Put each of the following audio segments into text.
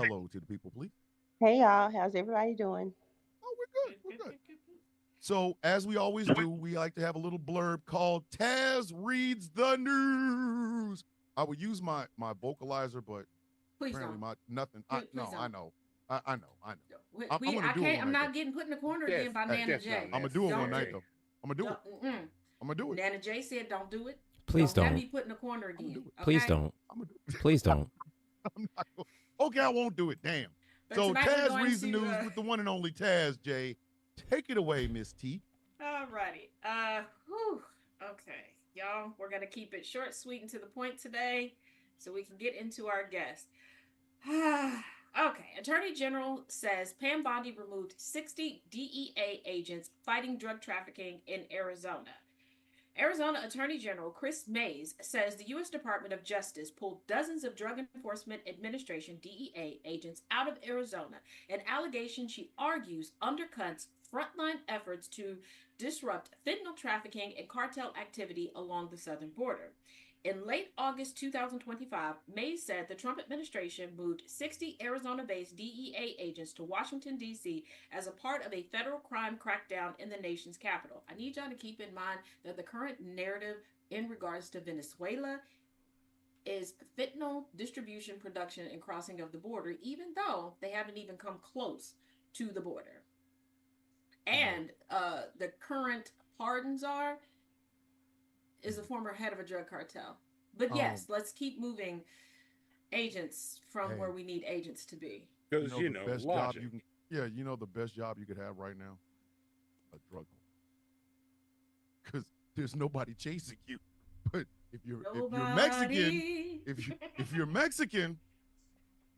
hello to the people, please. Hey y'all, how's everybody doing? Oh, we're good. We're good. So, as we always do, we like to have a little blurb called Taz Reads the News. I would use my vocalizer, but Please apparently don't. my nothing. Please I don't. know. I know. I know. I'm gonna I do it can't. one I'm night though. not getting put in the corner Death, again by Hey, Nana death not J. I'm gonna do it one Don't night do. though. I'm gonna do it. I'm gonna do it. Nana J said, "Don't do it. Please Don't have don't. me put in the corner I'm gonna again." do it. Please Okay. don't. I'm gonna do it. Please don't. I'm not. Okay, I won't do it. Damn. But So tonight we're Taz going reads the to. news with the one and only Taz J. Take it away, Miss T. Alrighty. Whew. Okay, y'all. We're gonna keep it short, sweet, and to the point today, so we can get into our guest. Okay. Attorney General says Pam Bondi removed 60 DEA agents fighting drug trafficking in Arizona. Arizona Attorney General Chris Mays says the U.S. Department of Justice pulled dozens of Drug Enforcement Administration DEA agents out of Arizona, an allegation she argues undercuts frontline efforts to disrupt fentanyl trafficking and cartel activity along the southern border. In late August 2025, Mays said the Trump administration moved 60 Arizona based DEA agents to Washington, D.C. as a part of a federal crime crackdown in the nation's capital. I need y'all to keep in mind that the current narrative in regards to Venezuela is fentanyl distribution, production, and crossing of the border, even though they haven't even come close to the border. And the current pardon czar is a former head of a drug cartel. But yes, let's keep moving agents from Hey. where we need agents to be. Because, The best job logic. you can. Yeah, the best job you could have right now, a drug lord, because there's nobody chasing you. But if you're Mexican, if you're Mexican,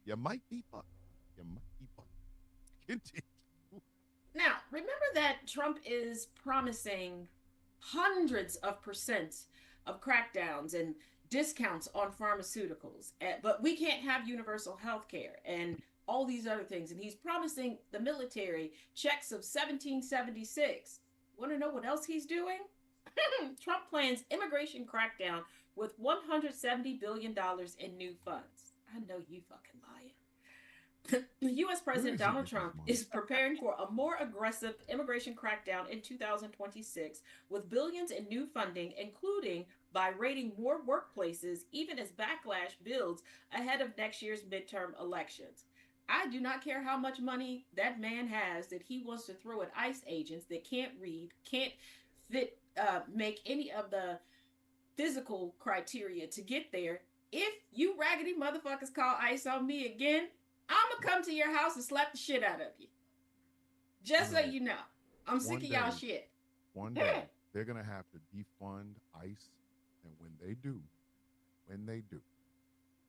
you might be fucked. You might be fucked. Continue. Now, remember that Trump is promising hundreds of percent of crackdowns and discounts on pharmaceuticals, but we can't have universal health care and all these other things. And he's promising the military checks of 1776. Want to know what else he's doing? Trump plans immigration crackdown with $170 billion in new funds. I know you fucking lying. U.S. President Donald Trump is preparing for a more aggressive immigration crackdown in 2026 with billions in new funding, including by raiding more workplaces, even as backlash builds ahead of next year's midterm elections. I do not care how much money that man has that he wants to throw at ICE agents that can't read, can't fit, make any of the physical criteria to get there. If you raggedy motherfuckers call ICE on me again, I'm gonna come to your house and slap the shit out of you. Just so you know. I'm sick of y'all shit. One day, they're going to have to defund ICE. And when they do,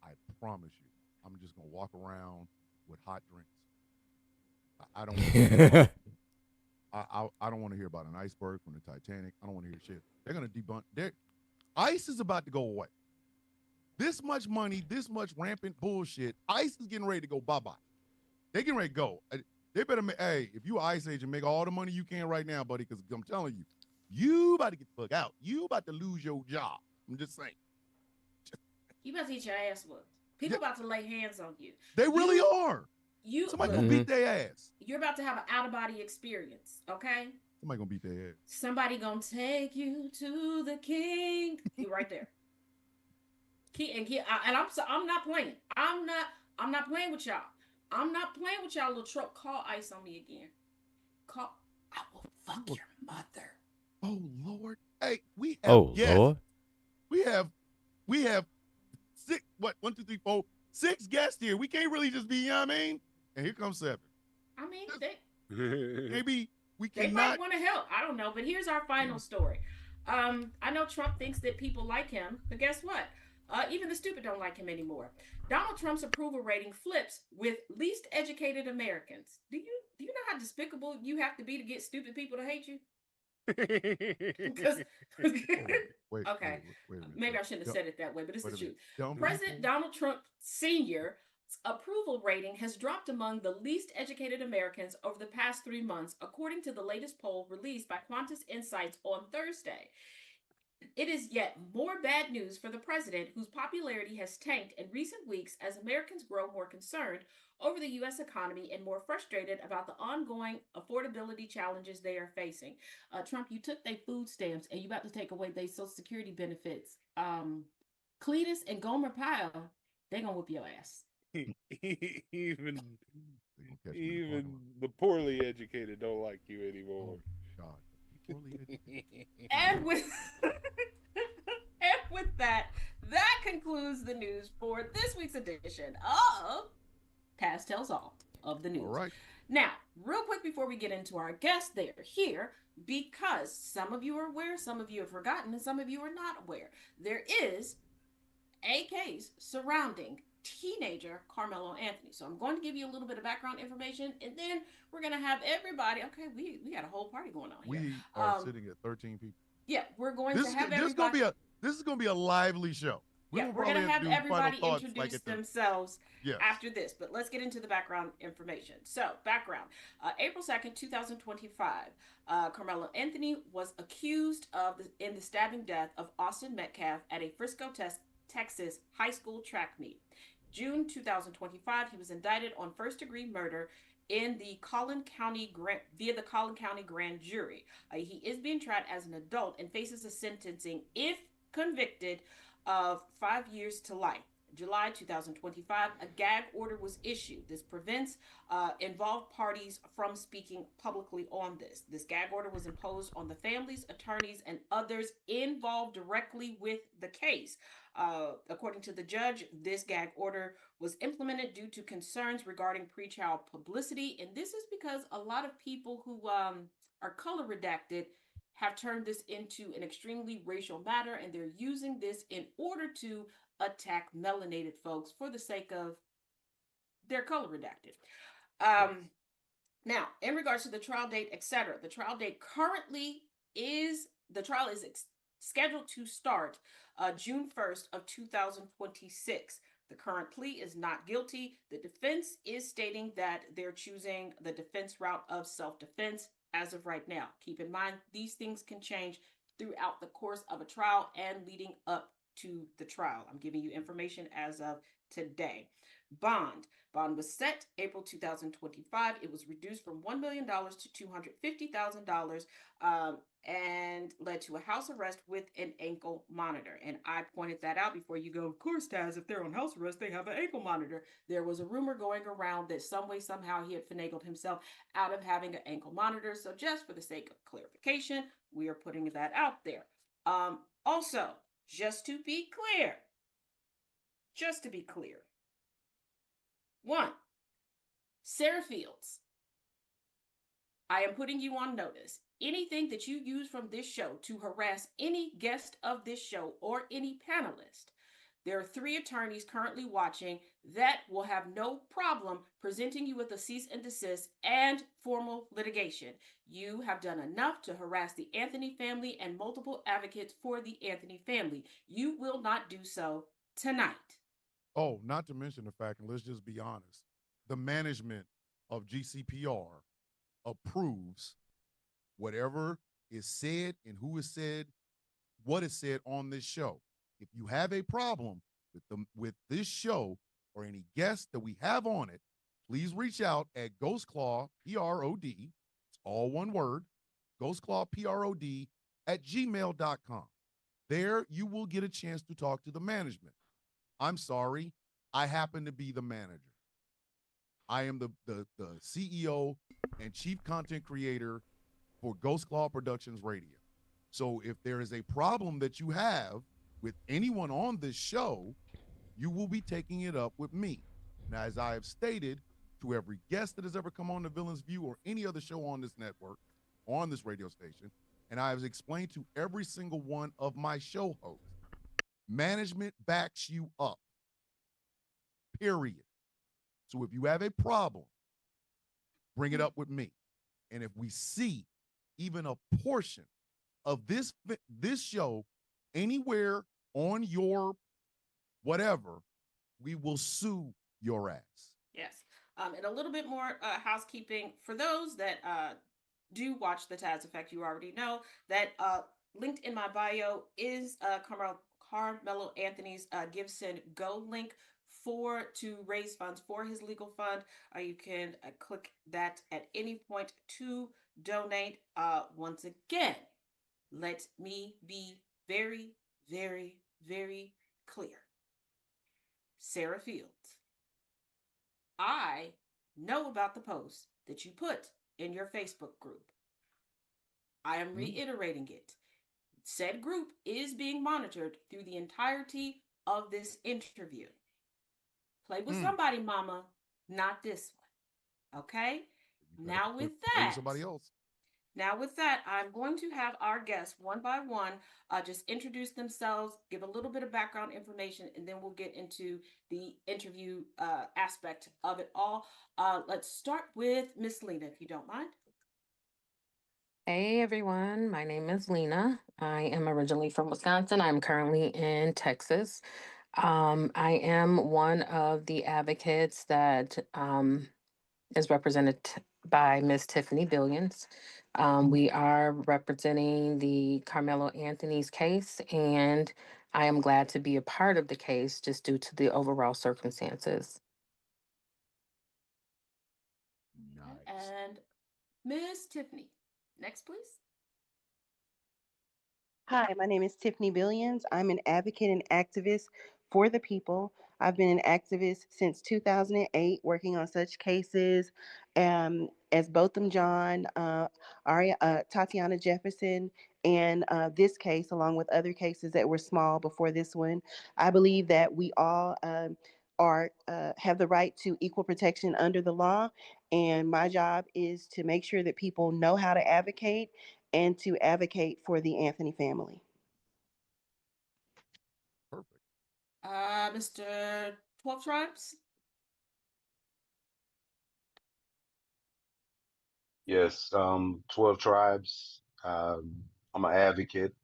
I promise you, I'm just going to walk around with hot drinks. I don't want I don't want to hear about an iceberg from the Titanic. I don't want to hear shit. They're going to debunk. ICE is about to go away. This much money, this much rampant bullshit, ICE is getting ready to go bye-bye. They getting ready to go. They better hey, if you an ICE agent, make all the money you can right now, buddy, because I'm telling you, you about to get the fuck out. You about to lose your job. I'm just saying. You about to get your ass whooped. People about to lay hands on you. They really are. Somebody gonna beat their ass. You're about to have an out-of-body experience, okay? Somebody gonna beat their ass. Somebody gonna take you to the king. You right there. And I'm not playing. I'm not playing with y'all. I'm not playing with y'all, little truck. Call ICE on me again. I will fuck your mother. Oh Lord. Hey, we have Lord. We have six, what, 1, 2, 3, 4, 6 guests here. We can't really just be, you know what I mean? And here comes 7. I mean, maybe we they cannot. might want to help. I don't know. But here's our final story. I know Trump thinks that people like him, but guess what? Even the stupid don't like him anymore. Donald Trump's approval rating flips with least educated Americans. Do you know how despicable you have to be to get stupid people to hate you? Wait, okay. Wait a minute. Maybe I shouldn't have said it that way, but it's the truth. Dumb President people? Donald Trump Sr.'s approval rating has dropped among the least educated Americans over the past 3 months, according to the latest poll released by Qantas Insights on Thursday. It is yet more bad news for the president, whose popularity has tanked in recent weeks as Americans grow more concerned over the U.S. economy and more frustrated about the ongoing affordability challenges they are facing. Trump, you took their food stamps and you about to take away their Social Security benefits. Cletus and Gomer Pyle, they gonna whoop your ass. even They gonna catch me in the even parking lot. the poorly educated don't like you Oh anymore. God, poorly educated. And with and with that, that concludes the news for this week's edition of Taz Tells All of the news. All right. Now, real quick before we get into our guests, they're here because some of you are aware, some of you have forgotten, and some of you are not aware. There is a case surrounding teenager Carmelo Anthony. So I'm going to give you a little bit of background information, and then we're going to have everybody. Okay, we got a whole party going on here. We are sitting at 13 people. Yeah, we're going This to is have this is everybody. this is gonna be a lively show. Yeah, will we're going to probably have do final everybody thoughts, introduce at the- themselves Yes. after this, but let's get into the background information. So, background. April 2nd, 2025, Carmelo Anthony was accused in the stabbing death of Austin Metcalf at a Frisco, Texas high school track meet. June 2025, he was indicted on first-degree murder in the Collin County via the Collin County grand jury. He is being tried as an adult and faces a sentencing, if convicted, of 5 years to life. July 2025, a gag order was issued. This prevents involved parties from speaking publicly on this. This gag order was imposed on the families, attorneys, and others involved directly with the case. According to the judge, this gag order was implemented due to concerns regarding pretrial publicity, and this is because a lot of people who are color redacted have turned this into an extremely racial matter, and they're using this in order to attack melanated folks for the sake of their color redacted. Now, in regards to the trial date, etc., the trial date currently is scheduled to start June 1st of 2026. The current plea is not guilty. The defense is stating that they're choosing the defense route of self-defense as of right now. Keep in mind, these things can change throughout the course of a trial and leading up to the trial. I'm giving you information as of today. Bond was set April 2025. It was reduced from $1 million to $250,000 and led to a house arrest with an ankle monitor. And I pointed that out before you go, of course, Taz, if they're on house arrest, they have an ankle monitor. There was a rumor going around that some way, somehow he had finagled himself out of having an ankle monitor. So just for the sake of clarification, we are putting that out there. Also, just to be clear, one, Sarah Fields, I am putting you on notice. Anything that you use from this show to harass any guest of this show or any panelist, there are 3 attorneys currently watching that will have no problem presenting you with a cease and desist and formal litigation. You have done enough to harass the Anthony family and multiple advocates for the Anthony family. You will not do so tonight. Oh, not to mention the fact, and let's just be honest, the management of GCPR approves whatever is said and who is said, what is said on this show. If you have a problem with this show or any guests that we have on it, please reach out at GhostClaw, P-R-O-D, it's all one word, GhostClaw, P-R-O-D, at gmail.com. There you will get a chance to talk to the management. I'm sorry, I happen to be the manager. I am the CEO and chief content creator for Ghost Claw Productions Radio. So if there is a problem that you have with anyone on this show, you will be taking it up with me. Now, as I have stated to every guest that has ever come on The Villain's View or any other show on this network, on this radio station, and I have explained to every single one of my show hosts, management backs you up, period. So if you have a problem, bring it up with me. And if we see even a portion of this show anywhere on your whatever, we will sue your ass. Yes. And a little bit more housekeeping for those that do watch the Taz Effect. You already know that linked in my bio is Carmelo Anthony's Gibson Go link to raise funds for his legal fund. You can click that at any point to donate. Once again, let me be very, very, very clear. Sarah Fields, I know about the post that you put in your Facebook group. I am reiterating it. Said group is being monitored through the entirety of this interview. Play with somebody, mama, not this one. Okay? Now with play with that, somebody else. Now with that, I'm going to have our guests one by one just introduce themselves, give a little bit of background information, and then we'll get into the interview aspect of it all. Let's start with Miss Lena, if you don't mind. Hey everyone, my name is Lena. I am originally from Wisconsin. I'm currently in Texas. I am one of the advocates that is represented by Miss Tiffany Billions. We are representing the Carmelo Anthony's case, and I am glad to be a part of the case just due to the overall circumstances. Nice. And Miss Tiffany, next, please. Hi, my name is Tiffany Billions. I'm an advocate and activist for the people. I've been an activist since 2008, working on such cases as Botham Jean, Tatiana Jefferson, and this case, along with other cases that were small before this one. I believe that we all have the right to equal protection under the law, and my job is to make sure that people know how to advocate and to advocate for the Anthony family. Perfect. Mr. 12 Tribes. Yes, 12 Tribes. I'm an advocate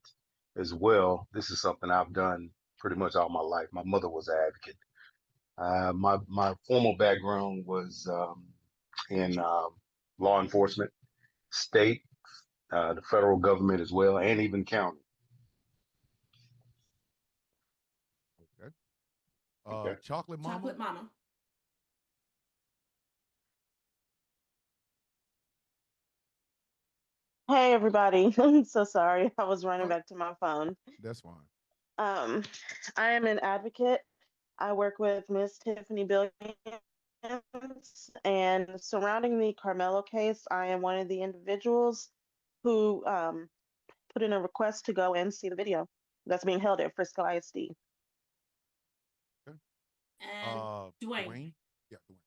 as well. This is something I've done pretty much all my life. My mother was an advocate. My formal background was in law enforcement, state, the federal government as well, and even county. Okay. Okay. Chocolate Mama. Chocolate Mama. Hey everybody. I'm so sorry. I was running Oh. back to my phone. That's fine. I am an advocate. I work with Miss Tiffany Billions, and surrounding the Carmelo case, I am one of the individuals who put in a request to go and see the video that's being held at Frisco ISD. Okay. And Dwayne. Dwayne. Yeah, Dwayne.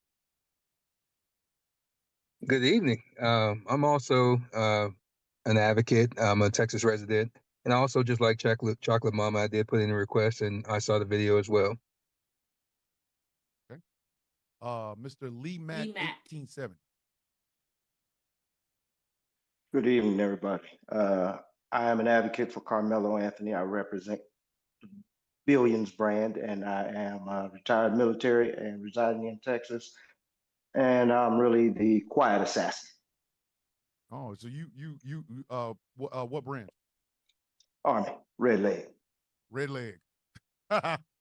Good evening. I'm also an advocate. I'm a Texas resident, and I also just like Chocolate Mama. I did put in a request, and I saw the video as well. Okay. Mr. Lee Matt, 1870. Good evening, everybody. I am an advocate for Carmelo Anthony. I represent Billions brand, and I am retired military and residing in Texas. And I'm really the quiet assassin. Oh, so what brand? Army, red leg. Red leg.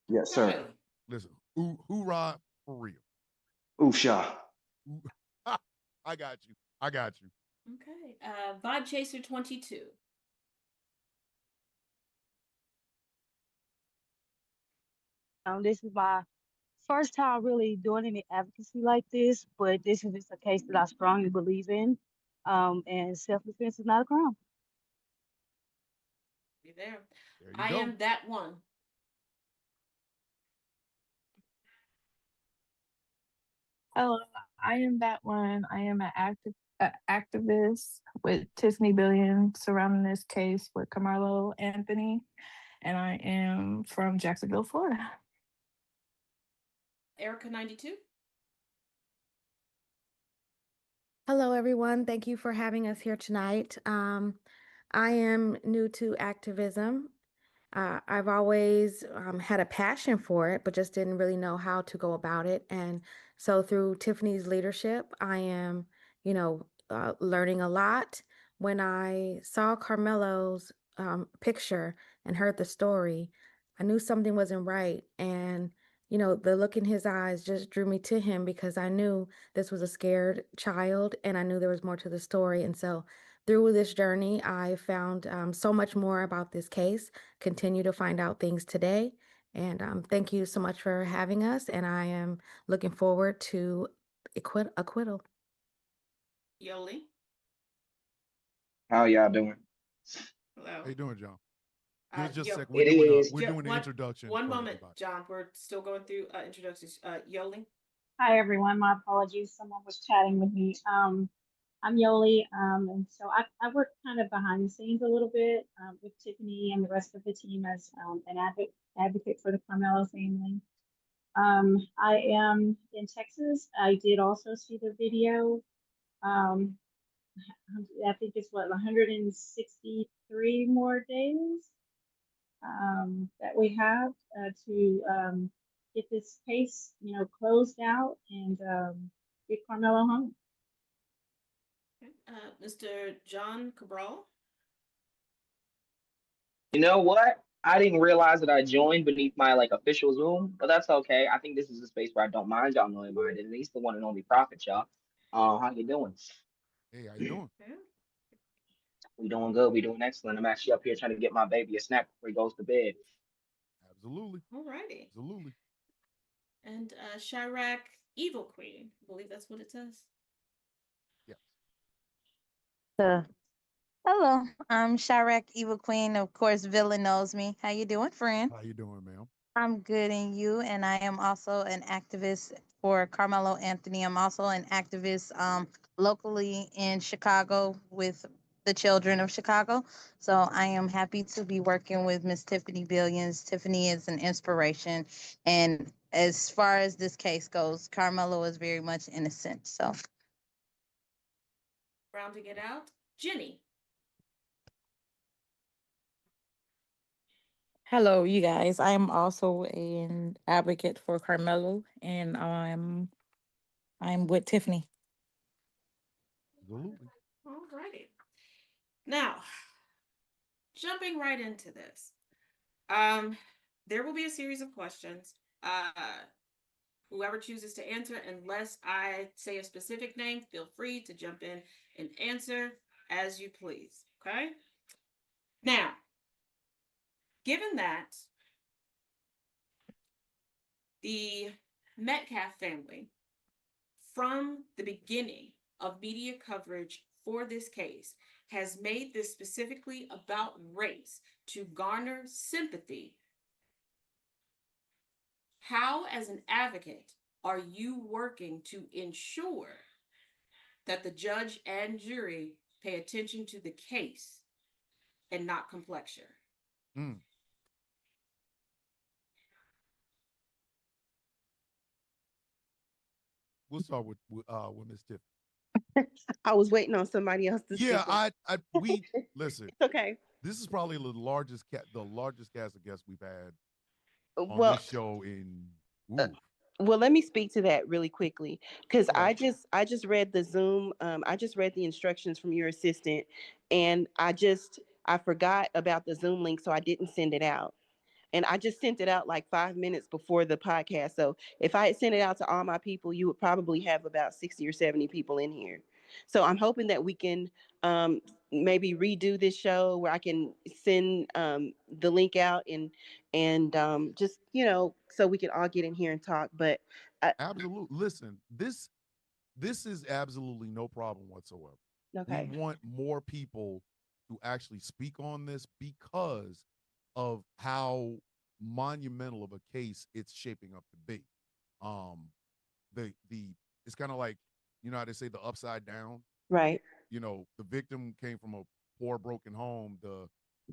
Yes, sir. Listen, hoorah for real. Oosha. I got you. I got you. Okay. Vibe Chaser 22. This is my first time really doing any advocacy like this, but this is just a case that I strongly believe in. And self-defense is not a crime. Be there. There you I go. am that one. Hello, I am that one. I am an activist with Tiffany Billion surrounding this case with Carmelo Anthony, and I am from Jacksonville, Florida. Erica 92. Hello, everyone. Thank you for having us here tonight. I am new to activism. I've always had a passion for it, but just didn't really know how to go about it. And so through Tiffany's leadership, I am, learning a lot. When I saw Carmelo's picture and heard the story, I knew something wasn't right. And, the look in his eyes just drew me to him because I knew this was a scared child and I knew there was more to the story. And so through this journey, I found so much more about this case, continue to find out things today. And thank you so much for having us. And I am looking forward to acquittal. Yoli. How y'all doing? Hello. How you doing, John? Give us just a Yo- second. It is. We're doing the one- introduction. One for moment, everybody. John. We're still going through introductions. Yoli. Hi, everyone. My apologies. Someone was chatting with me. I'm Yoli, and so I work kind of behind the scenes a little bit with Tiffany and the rest of the team as an advocate for the Carmelo family. I am in Texas. I did also see the video. Um, I think it's 163 more days that we have to get this case, closed out and get Carmelo home. Mr. John Cabral. You know what? I didn't realize that I joined beneath my official Zoom, but that's okay. I think this is a space where I don't mind y'all knowing my identity. He's the one and only prophet, y'all. How you doing? Hey, how you doing? We doing good. We doing excellent. I'm actually up here trying to get my baby a snack before he goes to bed. Absolutely. Alrighty. Absolutely. And Chirac Evil Queen. I believe that's what it says. Yes. Hello, I'm Chirac Evil Queen. Of course, Villain knows me. How you doing, friend? How you doing, ma'am? I'm good, and you? And I am also an activist for Carmelo Anthony. I'm also an activist locally in Chicago with the children of Chicago. So I am happy to be working with Miss Tiffany Billions. Tiffany is an inspiration, and as far as this case goes, Carmelo is very much innocent. So Rounding it out, Jenny. Hello, you guys. I am also an advocate for Carmelo, and I'm with Tiffany. Absolutely. Alrighty. Now, jumping right into this. There will be a series of questions. Whoever chooses to answer, unless I say a specific name, feel free to jump in and answer as you please. Okay? Now, given that the Metcalf family, from the beginning of media coverage for this case, has made this specifically about race to garner sympathy, how, as an advocate, are you working to ensure that the judge and jury pay attention to the case and not complexion? We'll start with Miss Tiffany. I was waiting on somebody else to Yeah, speak. we listen. It's okay. This is probably the largest cast of guests we've had on Well, this show in. well, let me speak to that really quickly because Go I ahead. just read the Zoom. I just read the instructions from your assistant, and I forgot about the Zoom link, so I didn't send it out. And I just sent it out like 5 minutes before the podcast. So if I had sent it out to all my people, you would probably have about 60 or 70 people in here. So I'm hoping that we can maybe redo this show where I can send the link out and just so we can all get in here and talk. But Absolutely. Listen, this is absolutely no problem whatsoever. Okay. We want more people to actually speak on this because of how monumental of a case it's shaping up to be. The it's kind of like, how they say the upside down. Right. The victim came from a poor, broken home. The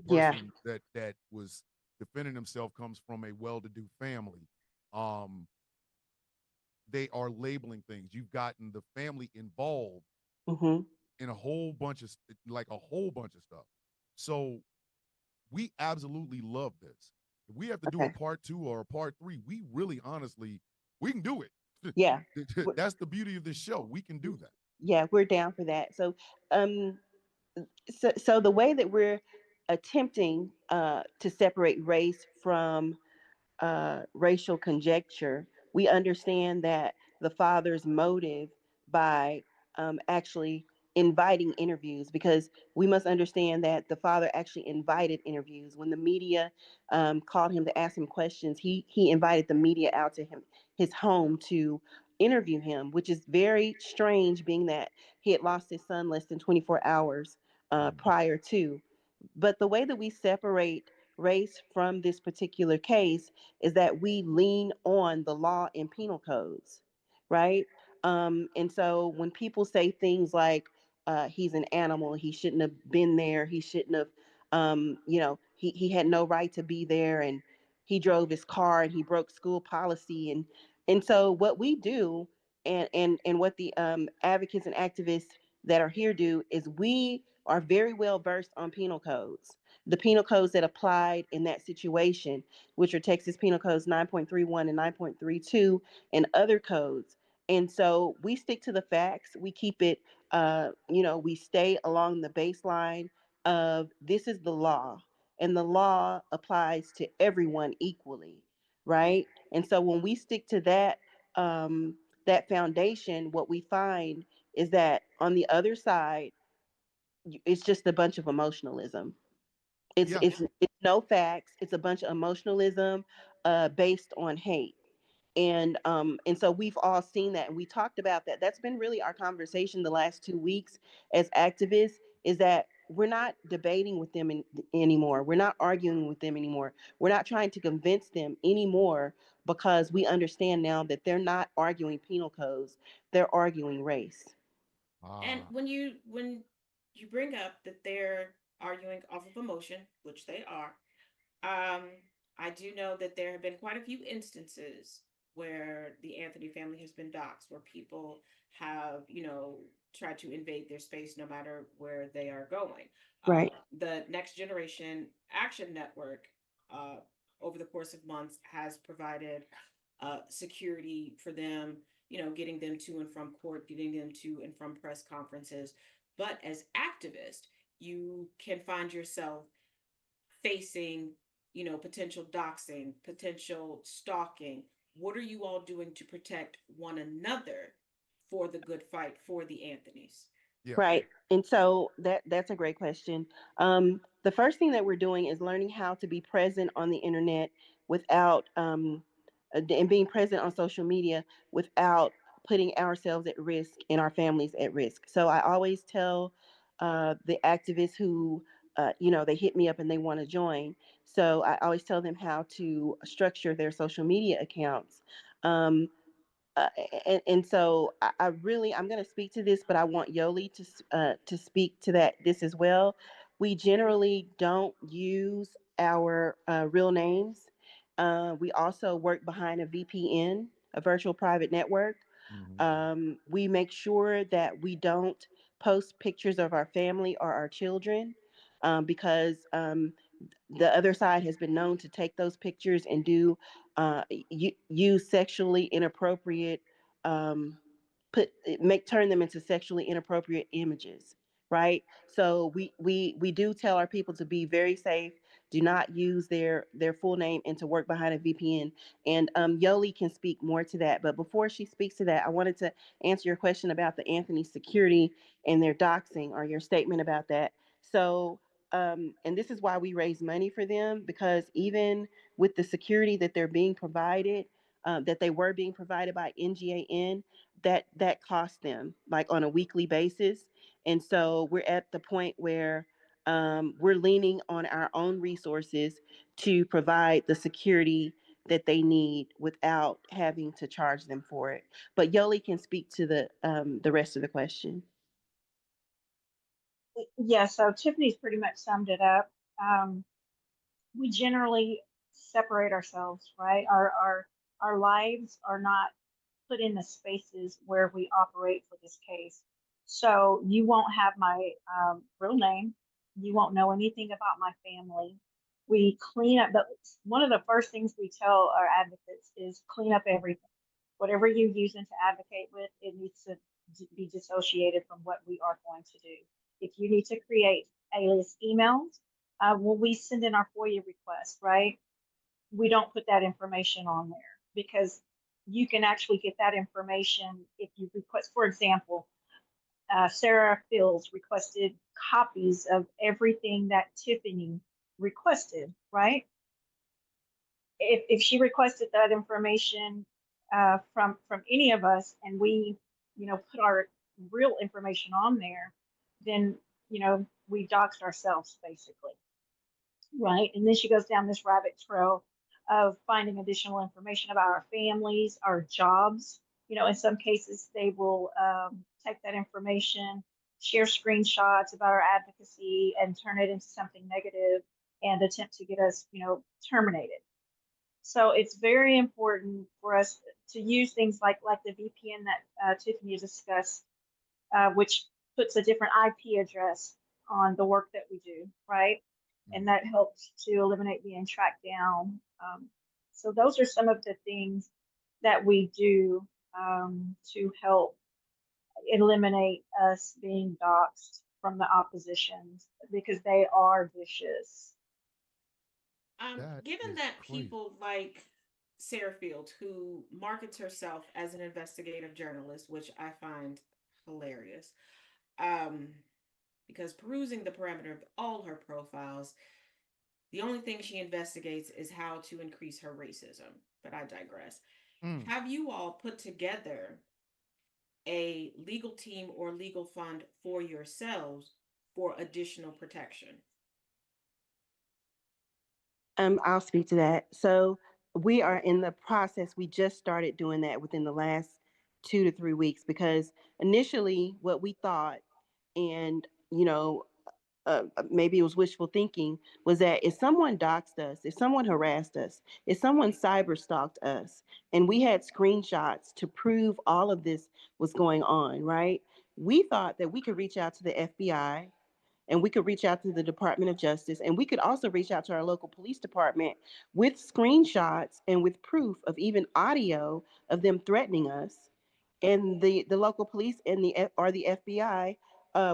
Yeah. person that was defending himself comes from a well-to-do family. They are labeling things. You've gotten the family involved in a whole bunch of stuff. So we absolutely love this. If we have to do a part 2 or a part 3, we really honestly, we can do it. Yeah. That's the beauty of this show. We can do that. Yeah, we're down for that. So the way that we're attempting to separate race from racial conjecture. We understand that the father's motive by actually inviting interviews, because we must understand that the father actually invited interviews. When the media called him to ask him questions, he invited the media out to his home to interview him, which is very strange, being that he had lost his son less than 24 hours prior to. But the way that we separate race from this particular case is that we lean on the law and penal codes, right? And so when people say things like, he's an animal, he shouldn't have been there, he shouldn't have, he had no right to be there, and he drove his car and he broke school policy. And so what we do, and what the advocates and activists that are here do, is we are very well versed on penal codes, the penal codes that applied in that situation, which are Texas Penal Codes 9.31 and 9.32 and other codes. And so we stick to the facts. We keep it, we stay along the baseline of this is the law, and the law applies to everyone equally, right? And so when we stick to that foundation, what we find is that on the other side, it's just a bunch of emotionalism. It's Yeah. it's no facts. It's a bunch of emotionalism based on hate. And so we've all seen that, and we talked about that. That's been really our conversation the last 2 weeks as activists, is that we're not debating with them anymore. We're not arguing with them anymore. We're not trying to convince them anymore, because we understand now that they're not arguing penal codes. They're arguing race. And Ah, when you bring up that they're arguing off of emotion, which they are, um, I do know that there have been quite a few instances where the Anthony family has been doxxed, where people have, tried to invade their space no matter where they are going. Right. The Next Generation Action Network, uh, over the course of months, has provided security for them, getting them to and from court, getting them to and from press conferences. But as activists, you can find yourself facing, potential doxing, potential stalking. What are you all doing to protect one another for the good fight for the Anthonys? yeah. Right. And so that's a great question. The first thing that we're doing is learning how to be present on the internet without and being present on social media without putting ourselves at risk and our families at risk. So I always tell the activists who they hit me up and they want to join. So I always tell them how to structure their social media accounts. Um, uh, and so I'm going to speak to this, but I want Yoli to speak to this as well. We generally don't use our real names. We also work behind a VPN, a virtual private network. Hmm. We make sure that we don't post pictures of our family or our children, because the other side has been known to take those pictures and do use sexually inappropriate, um, turn them into sexually inappropriate images, right? So we do tell our people to be very safe. Do not use their full name and to work behind a VPN. And Yoli can speak more to that. But before she speaks to that, I wanted to answer your question about the Anthony security and their doxing, or your statement about that. So and this is why we raise money for them, because even with the security that they're being provided, that they were being provided by NGAN, that costs them like on a weekly basis. And so we're at the point where we're leaning on our own resources to provide the security that they need without having to charge them for it. But Yoli can speak to the rest of the question. Yeah, so Tiffany's pretty much summed it up. We generally separate ourselves, right? Our lives are not put in the spaces where we operate for this case. So you won't have my real name. You won't know anything about my family. We clean up, but one of the first things we tell our advocates is clean up everything. Whatever you're using to advocate with, it needs to be dissociated from what we are going to do. If you need to create alias emails, well, we send in our FOIA request, right? we don't put that information on there because you can actually get that information if you request. For example, Sarah Fields requested copies of everything that Tiffany requested, right? If she requested that information from any of us, and we, put our real information on there, then we doxed ourselves basically, right? And then she goes down this rabbit trail of finding additional information about our families, our jobs. In some cases, they will take that information, share screenshots about our advocacy, and turn it into something negative and attempt to get us, terminated. So it's very important for us to use things like the VPN that Tiffany discussed, which puts a different IP address on the work that we do, right? And that helps to eliminate being tracked down. So those are some of the things that we do to help eliminate us being doxxed from the oppositions because they are vicious. Given that people like Sarah Fields, who markets herself as an investigative journalist, which I find hilarious, because perusing the parameter of all her profiles, the only thing she investigates is how to increase her racism. But I digress. Have you all put together a legal team or legal fund for yourselves for additional protection? I'll speak to that. So we are in the process. We just started doing that within the last 2 to 3 weeks because initially what we thought, and maybe it was wishful thinking, was that if someone doxed us, if someone harassed us, if someone cyber stalked us, and we had screenshots to prove all of this was going on, right? We thought that we could reach out to the FBI and we could reach out to the Department of Justice, and we could also reach out to our local police department with screenshots and with proof of even audio of them threatening us, and the local police and the FBI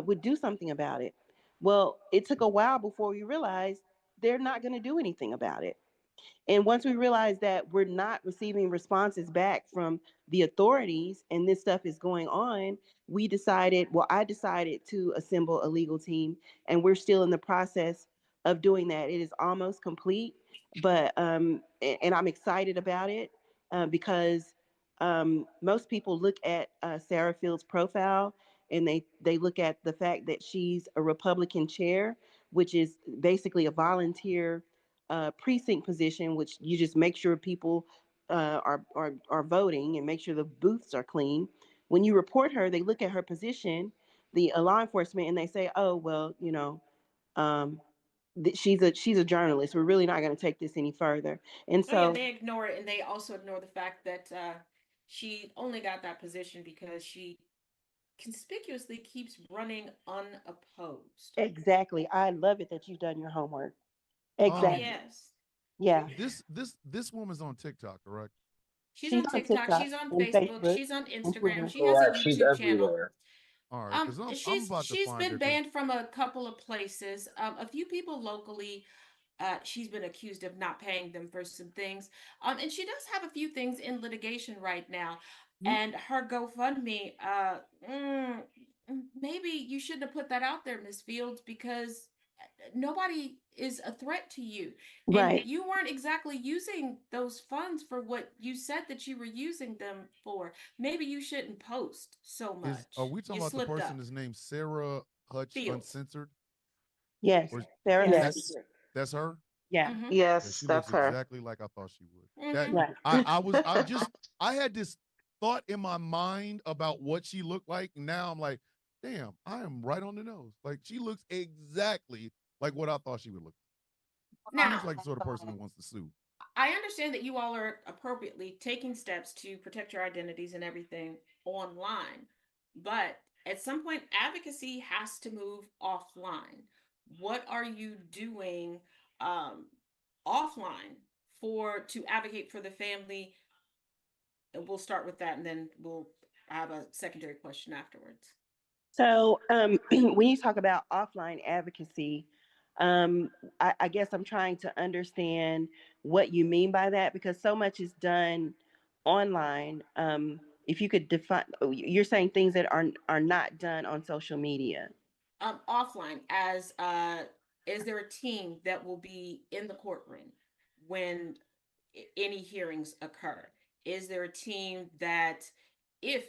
would do something about it. Well, it took a while before we realized they're not going to do anything about it. And once we realized that we're not receiving responses back from the authorities and this stuff is going on, I decided to assemble a legal team, and we're still in the process of doing that. It is almost complete, but and I'm excited about it because most people look at Sarah Fields' profile and they look at the fact that she's a Republican chair, which is basically a volunteer precinct position, which you just make sure people are voting and make sure the booths are clean. When you report her, they look at her position, the law enforcement, and they say, "Oh, well, um, she's a journalist. We're really not going to take this any further." And Oh yeah, so, they ignore it, and they also ignore the fact that she only got that position because she conspicuously keeps running unopposed. exactly, I love it that you've done your homework. Oh Exactly. yes. Yeah. This woman's on TikTok, correct? She's She's on on TikTok, TikTok she's on and Facebook, Facebook she's on and Instagram, Twitter. she has a Correct. She's YouTube channel. everywhere. All right, because I'm about to She's find been her. 'Cause- banned from a couple of places. A few people locally, she's been accused of not paying them for some things. And she does have a few things in litigation right now. And her GoFundMe, maybe you shouldn't have put that out there, Miss Fields, because nobody is a threat to you. And Right. you weren't exactly using those funds for what you said that you were using them for. Maybe you shouldn't post so Are much. we talking You about the slipped person up. that's named Sarah Hutch Fields. Uncensored? Yes. Or Sarah Yes. Hutchins. that's her? Yeah. Mm-hmm. Yeah, Yes, she looks that's her. exactly like I thought she would. That Mm-hmm. Right. I had this thought in my mind about what she looked like, and now I'm like, damn, I am right on the nose. Like she looks exactly like what I thought she would look like. Now, She's like the sort of person who wants to sue. I understand that you all are appropriately taking steps to protect your identities and everything online, but at some point, advocacy has to move offline. What are you doing um, offline to advocate for the family? And we'll start with that, and then we'll have a secondary question afterwards. So when you talk about offline advocacy, um, I guess I'm trying to understand what you mean by that, because so much is done online. If you could define, you're saying things that are not done on social media. Offline, as is there a team that will be in the courtroom when any hearings occur? Is there a team that, if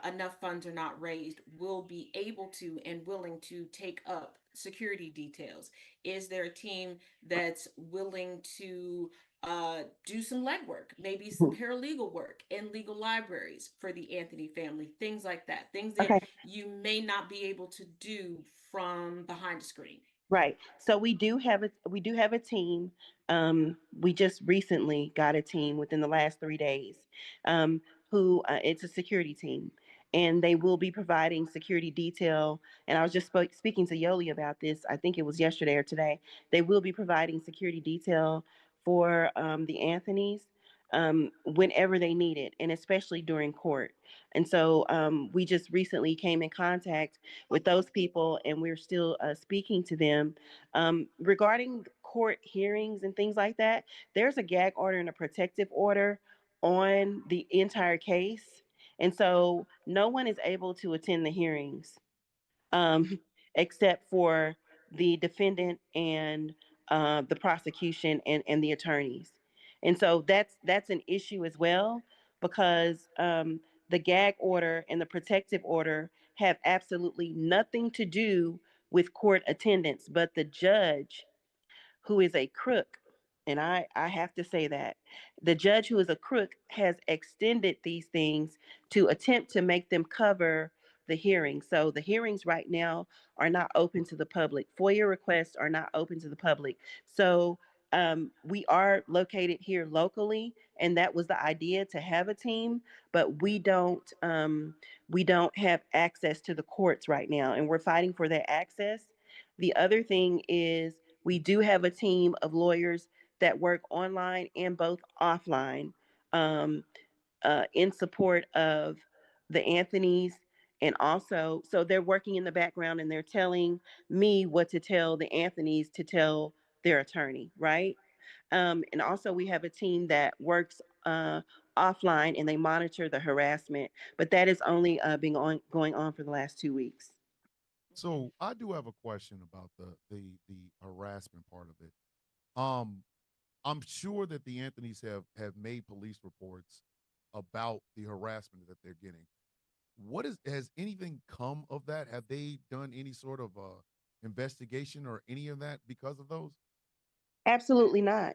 enough funds are not raised, will be able to and willing to take up security details? Is there a team that's willing to do some legwork, maybe some paralegal work in legal libraries for the Anthony family, things like that, things that Okay. you may not be able to do from behind the screen? Right. So we do have a team. We just recently got a team within the last 3 days. Um, who It's a security team, and they will be providing security detail. And I was just speaking to Yoli about this. I think it was yesterday or today. They will be providing security detail for the Anthony's whenever they need it, and especially during court. And so we just recently came in contact with those people, and we're still speaking to them regarding court hearings and things like that. There's a gag order and a protective order on the entire case, and so no one is able to attend the hearings um, except for the defendant and the prosecution and the attorneys. And so that's an issue as well, because the gag order and the protective order have absolutely nothing to do with court attendance, but the judge, who is a crook, and I have to say that the judge, who is a crook, has extended these things to attempt to make them cover the hearings. So the hearings right now are not open to the public. FOIA requests are not open to the public. So we are located here locally, and that was the idea, to have a team, but we don't have access to the courts right now, and we're fighting for that access. The other thing is, we do have a team of lawyers that work online and both offline, um, in support of the Anthony's. And also, so they're working in the background, and they're telling me what to tell the Anthony's to tell their attorney, right? And also, we have a team that works offline, and they monitor the harassment, but that is only been going on for the last 2 weeks. So I do have a question about the harassment part of it. Um, I'm sure that the Anthonys have made police reports about the harassment that they're getting. Has anything come of that? Have they done any sort of investigation or any of that because of those? Absolutely not.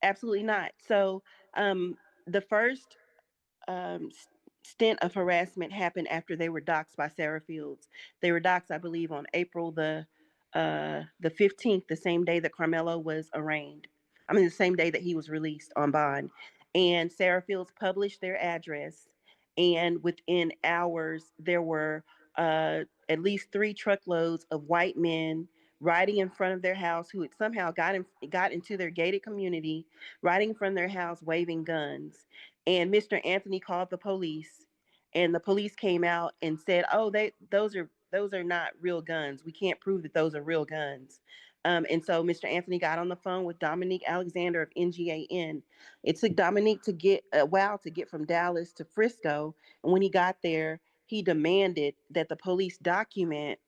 Absolutely not. So the first um, stint of harassment happened after they were doxxed by Sarah Fields. They were doxxed, I believe, on April the 15th, the same day that Carmelo was arraigned. I mean, the same day that he was released on bond. And Sarah Fields published their address, and within hours, there were at least 3 truckloads of white men riding in front of their house, who had somehow got into their gated community, riding in front of their house, waving guns. And Mr. Anthony called the police, and the police came out and said, "Oh, those are not real guns. We can't prove that those are real guns." And so Mr. Anthony got on the phone with Dominique Alexander of NGAN. It took Dominique to get a while to get from Dallas to Frisco, and when he got there, he demanded that the police document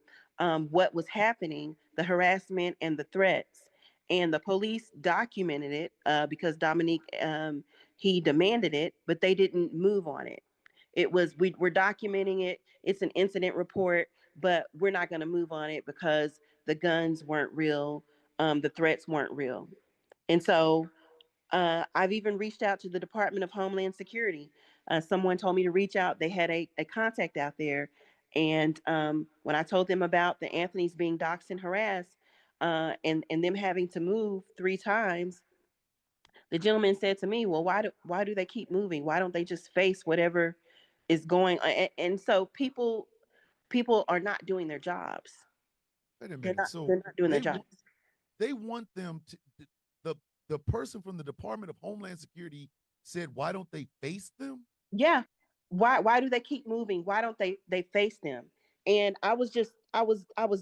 what was happening, the harassment and the threats. And the police documented it because Dominique, he demanded it, but they didn't move on it. We're documenting it. It's an incident report, but we're not going to move on it because the guns weren't real, the threats weren't real. And so I've even reached out to the Department of Homeland Security. Someone told me to reach out. They had a contact out there. And when I told them about the Anthony's being doxxed and harassed, and them having to move 3 times, the gentleman said to me, "Well, why do they keep moving? Why don't they just face whatever is going on?" And so people are not doing their jobs. Wait a They're minute. not So they're not doing their jobs. they want them to the the person from the Department of Homeland Security said, why don't they face them? Yeah. Why do they keep moving? Why don't they face them? And I was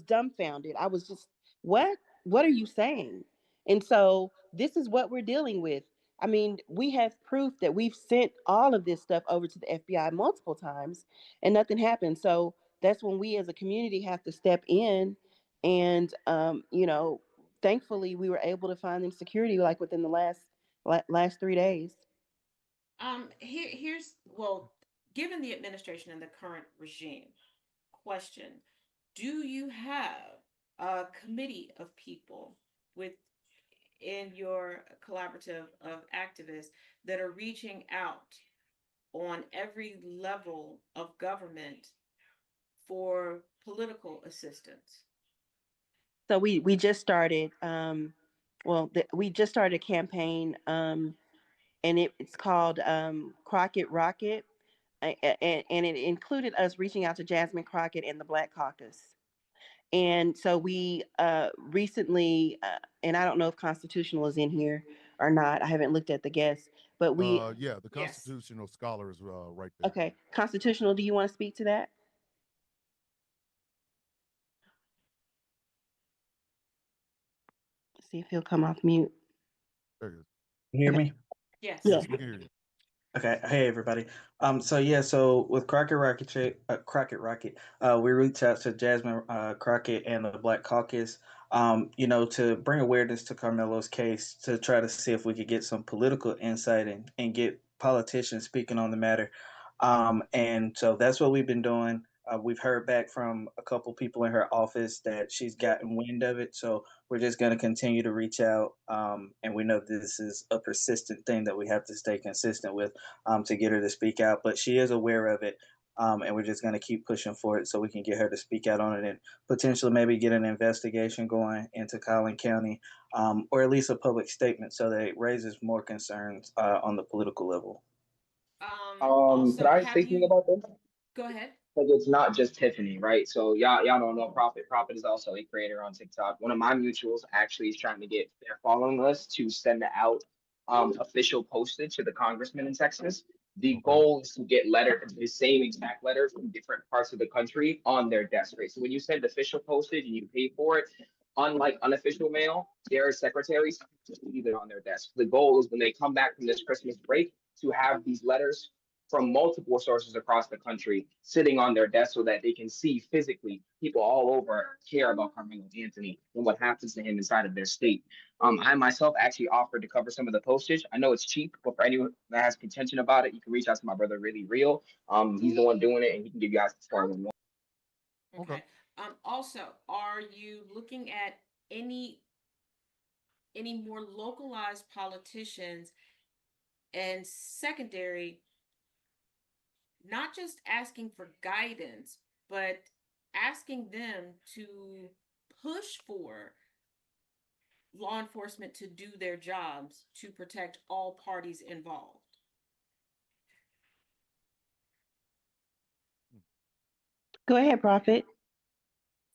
dumbfounded. I was just, what? What are you saying? And so this is what we're dealing with. I mean, we have proof that we've sent all of this stuff over to the FBI multiple times and nothing happened. So that's when we as a community have to step in and, thankfully we were able to find them security like within the last 3 days. Here's well, given the administration and the current regime, question: do you have a committee of people within your collaborative of activists that are reaching out on every level of government for political assistance? So we just started. We just started a campaign, and it's called Crockett Rocket, and it included us reaching out to Jasmine Crockett and the Black Caucus. And so we recently, and I don't know if Constitutional is in here or not. I haven't looked at the guests, but we. Yeah, the Yes. constitutional scholar is right there. Okay, Constitutional. Do you want to speak to that? See if he'll come off mute. There it is. You hear me? Yes. Yeah. Yes, we can hear you. Okay. Hey, everybody. So with Crockett Rocket, we reached out to Jasmine Crockett and the Black Caucus, to bring awareness to Carmelo's case, to try to see if we could get some political insight and get politicians speaking on the matter. And so that's what we've been doing. We've heard back from a couple people in her office that she's gotten wind of it. So we're just going to continue to reach out. And we know this is a persistent thing that we have to stay consistent with to get her to speak out. But she is aware of it. And we're just going to keep pushing for it so we can get her to speak out on it and potentially maybe get an investigation going into Collin County, or at least a public statement so that it raises more concerns on the political level. Also, Could I have say something you? about this? Go ahead. Like it's not just Tiffany, right? So y'all don't know Prophet. Prophet is also a creator on TikTok. One of my mutuals actually is trying to get their following list to send out official postage to the congressman in Texas. The goal is to get the same exact letter from different parts of the country on their desk, right? So when you send official postage and you pay for it, unlike unofficial mail, their secretaries just leave it on their desk. The goal is when they come back from this Christmas break to have these letters from multiple sources across the country sitting on their desk so that they can see physically people all over care about Carmelo Anthony and what happens to him inside of their state. I myself actually offered to cover some of the postage. I know it's cheap, but for anyone that has contention about it, you can reach out to my brother, Really Real. He's the one doing it, and he can give you guys the story when you want. Okay. Also, are you looking at any more localized politicians? And secondary, not just asking for guidance, but asking them to push for law enforcement to do their jobs to protect all parties involved. Go ahead, Prophet.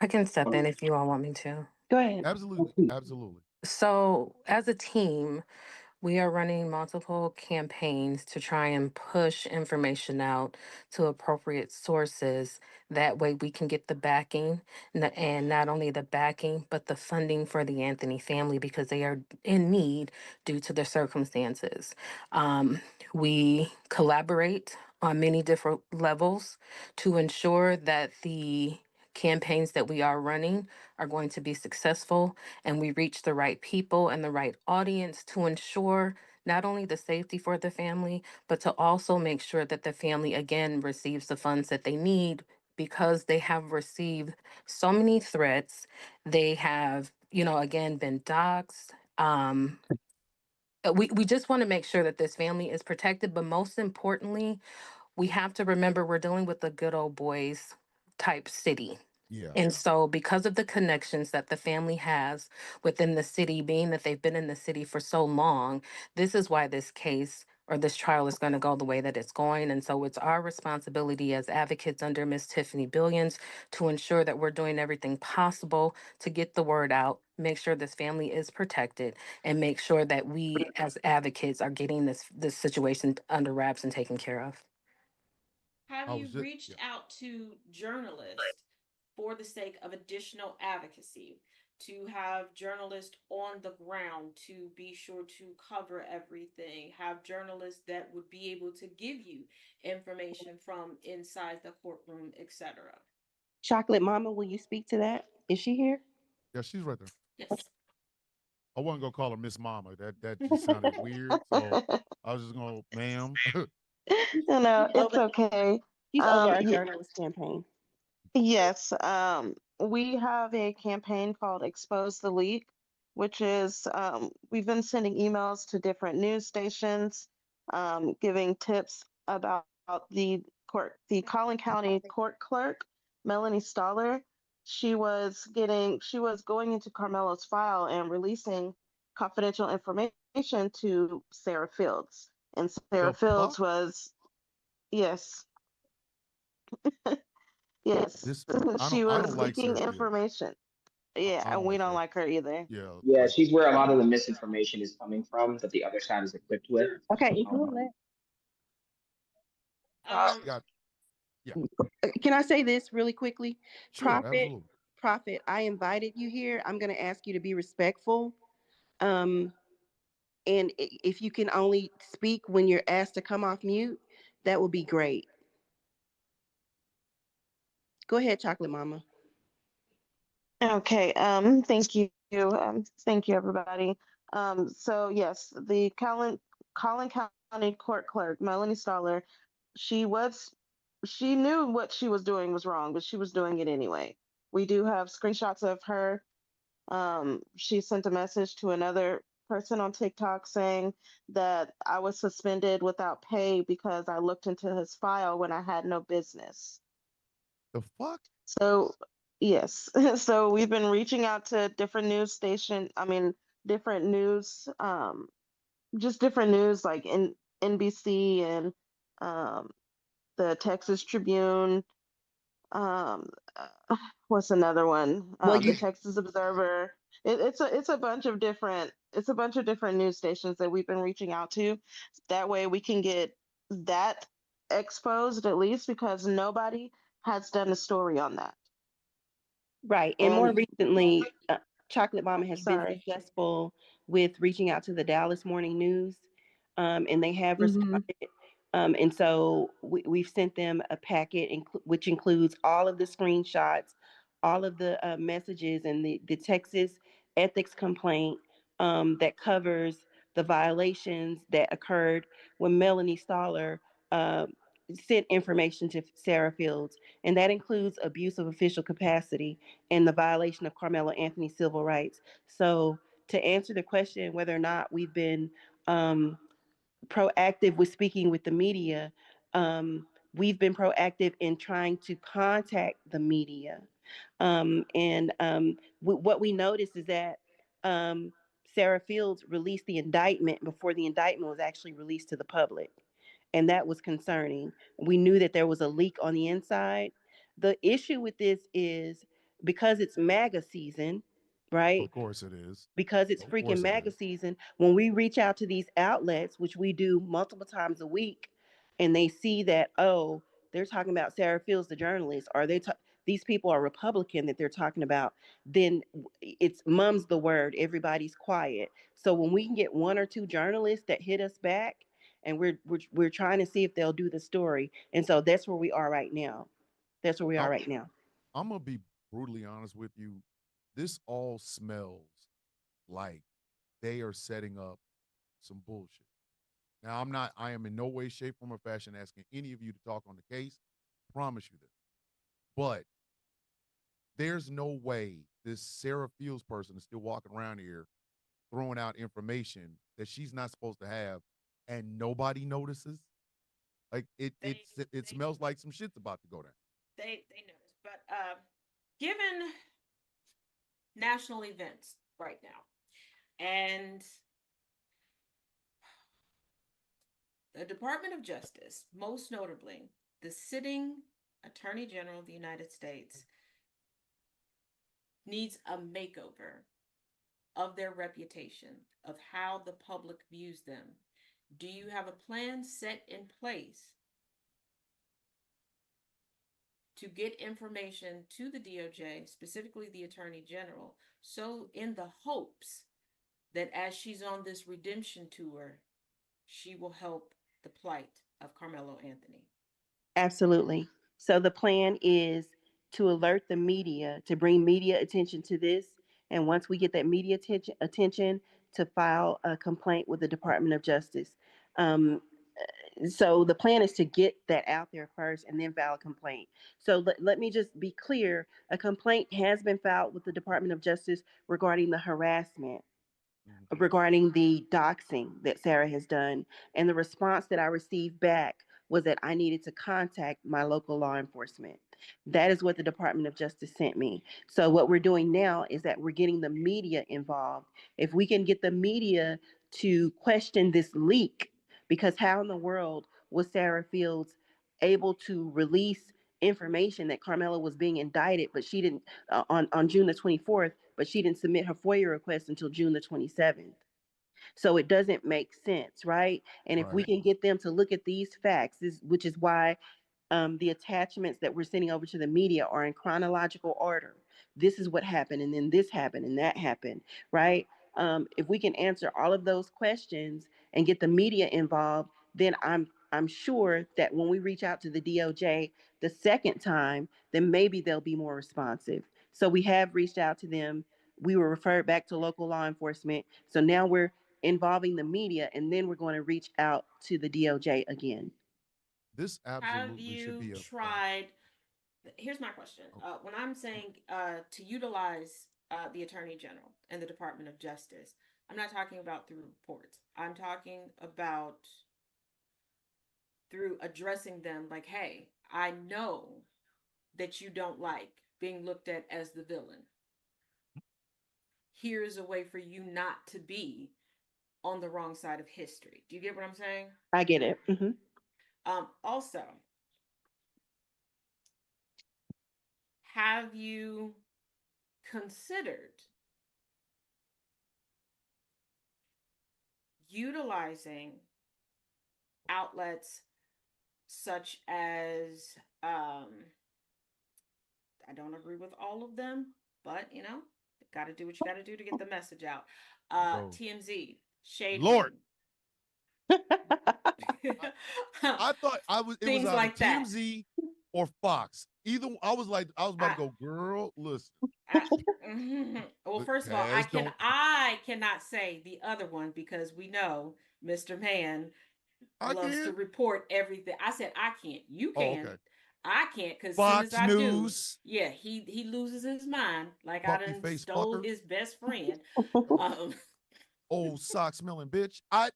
I can step in if you all want me to. Go ahead. Absolutely. Absolutely. So, as a team, we are running multiple campaigns to try and push information out to appropriate sources. That way, we can get the backing, and not only the backing, but the funding for the Anthony family because they are in need due to their circumstances. We collaborate on many different levels to ensure that the campaigns that we are running are going to be successful and we reach the right people and the right audience to ensure not only the safety for the family, but to also make sure that the family again receives the funds that they need because they have received so many threats. They have, again, been doxxed. We just want to make sure that this family is protected, but most importantly, we have to remember we're dealing with a good old boys type city. Yeah. And so, because of the connections that the family has within the city, being that they've been in the city for so long, this is why this case or this trial is going to go the way that it's going. And so, it's our responsibility as advocates under Miss Tiffany Billions to ensure that we're doing everything possible to get the word out, make sure this family is protected, and make sure that we as advocates are getting this situation under wraps and taken care of. Have you reached out to journalists for the sake of additional advocacy? to have journalists on the ground to be sure to cover everything, have journalists that would be able to give you information from inside the courtroom, etc. Chocolate Mama, will you speak to that? Is she here? Yeah, she's right there. Yes. I wasn't gonna call her Miss Mama. That just sounded weird. So I was just gonna, ma'am. No, it's Over, okay. she's over our Ye- journalist campaign. yes, we have a campaign called Expose the Leak, which is we've been sending emails to different news stations, giving tips about the Collin County court clerk, Melanie Stoller. She was going into Carmelo's file and releasing confidential information to Sarah Fields. And Sarah The Fields fuck? was, yes, yes, This she I was don't like leaking Sarah Fields. information. Yeah, I and don't we like don't Sarah. like her either. Yeah, Yeah, like she's where a lot of the misinformation is coming from that the other side is equipped with. Okay, Um, Um, got yeah. can I say this really quickly? Sure, Prophet, absolutely. Prophet, I invited you here. I'm going to ask you to be respectful. Um, and if you can only speak when you're asked to come off mute, that would be great. Go ahead, Chocolate Mama. Okay, thank you. Thank you, everybody. So yes, the Collin County Court Clerk, Melanie Stoller, she was, she knew what she was doing was wrong, but she was doing it anyway. We do have screenshots of her. She sent a message to another person on TikTok saying that I was suspended without pay because I looked into his file when I had no business. The fuck? So, yes. So we've been reaching out to different news station, I mean, different news, just different news like in NBC and um, the Texas Tribune. Um, what's another one? Well, The you Texas Observer. It's a bunch of different news stations that we've been reaching out to. That way we can get that exposed at least because nobody has done a story on that. right. And more And recently, Chocolate Mama has been sorry. successful with reaching out to the Dallas Morning News, and they have Hmm. responded. And so we've sent them a packet, which includes all of the screenshots, all of the messages, and the Texas ethics complaint that covers the violations that occurred when Melanie Stoller uh, sent information to Sarah Fields. And that includes abuse of official capacity and the violation of Carmelo Anthony's civil rights. So, to answer the question whether or not we've been proactive with speaking with the media, we've been proactive in trying to contact the media. What we noticed is that Sarah Fields released the indictment before the indictment was actually released to the public. And that was concerning. We knew that there was a leak on the inside. The issue with this is because it's MAGA season, right? Of course it is. Because it's Of freaking course it MAGA is. season, when we reach out to these outlets, which we do multiple times a week, and they see that, oh, they're talking about Sarah Fields, the journalist, or these people are Republican that they're talking about, then it's mum's the word, everybody's quiet. So when we can get one or two journalists that hit us back, and we're trying to see if they'll do the story, and so that's where we are right now. That's where we are I'm right now. I'm gonna be brutally honest with you. This all smells like they are setting up some bullshit. Now I am in no way, shape, form, or fashion asking any of you to talk on the case. Promise you this. But there's no way this Sarah Fields person is still walking around here throwing out information that she's not supposed to have and nobody notices. Like it smells like some shit's about to go down. They notice, but given national events right now, and the Department of Justice, most notably the sitting Attorney General of the United States, needs a makeover of their reputation, of how the public views them. Do you have a plan set in place to get information to the DOJ, specifically the Attorney General, so in the hopes that as she's on this redemption tour, she will help the plight of Carmelo Anthony. Absolutely. So the plan is to alert the media, to bring media attention to this. And once we get that media attention, to file a complaint with the Department of Justice. So the plan is to get that out there first and then file a complaint. So let me just be clear. A complaint has been filed with the Department of Justice regarding the harassment, regarding the doxing that Sarah has done. And the response that I received back was that I needed to contact my local law enforcement. That is what the Department of Justice sent me. So what we're doing now is that we're getting the media involved. If we can get the media to question this leak, because how in the world was Sarah Fields able to release information that Carmelo was being indicted, but she didn't on June the 24th, but she didn't submit her FOIA request until June the 27th. So it doesn't make sense, right? And if we can get them to look at these facts, which is why the attachments that we're sending over to the media are in chronological order. This is what happened, and then this happened, and that happened, right? If we can answer all of those questions and get the media involved, then I'm sure that when we reach out to the DOJ the second time, then maybe they'll be more responsive. So we have reached out to them. We were referred back to local law enforcement. So now we're involving the media, and then we're going to reach out to the DOJ again. This Have absolutely should be you a tried? Here's my question. When I'm saying to utilize the Attorney General and the Department of Justice, I'm not talking about through reports. I'm talking about through addressing them like, hey, I know that you don't like being looked at as the villain. Here's a way for you not to be on the wrong side of history. Do you get what I'm saying? I get it. Mm-hmm. Also, have you considered utilizing outlets such as I don't agree with all of them, but you know, got to do what you got to do to get the message out. TMZ, Shade Lord. I thought it was things either like that. TMZ or Fox. Either I was about to go, girl, listen. Well, first of all, I cannot say the other one because we know Mr. Man loves to report everything. I said I can't. You can. Okay. I can't because Fox as soon as I News. do, yeah, he loses his mind like Puppy I done face stole fucker. his best friend. Old sock smelling bitch. I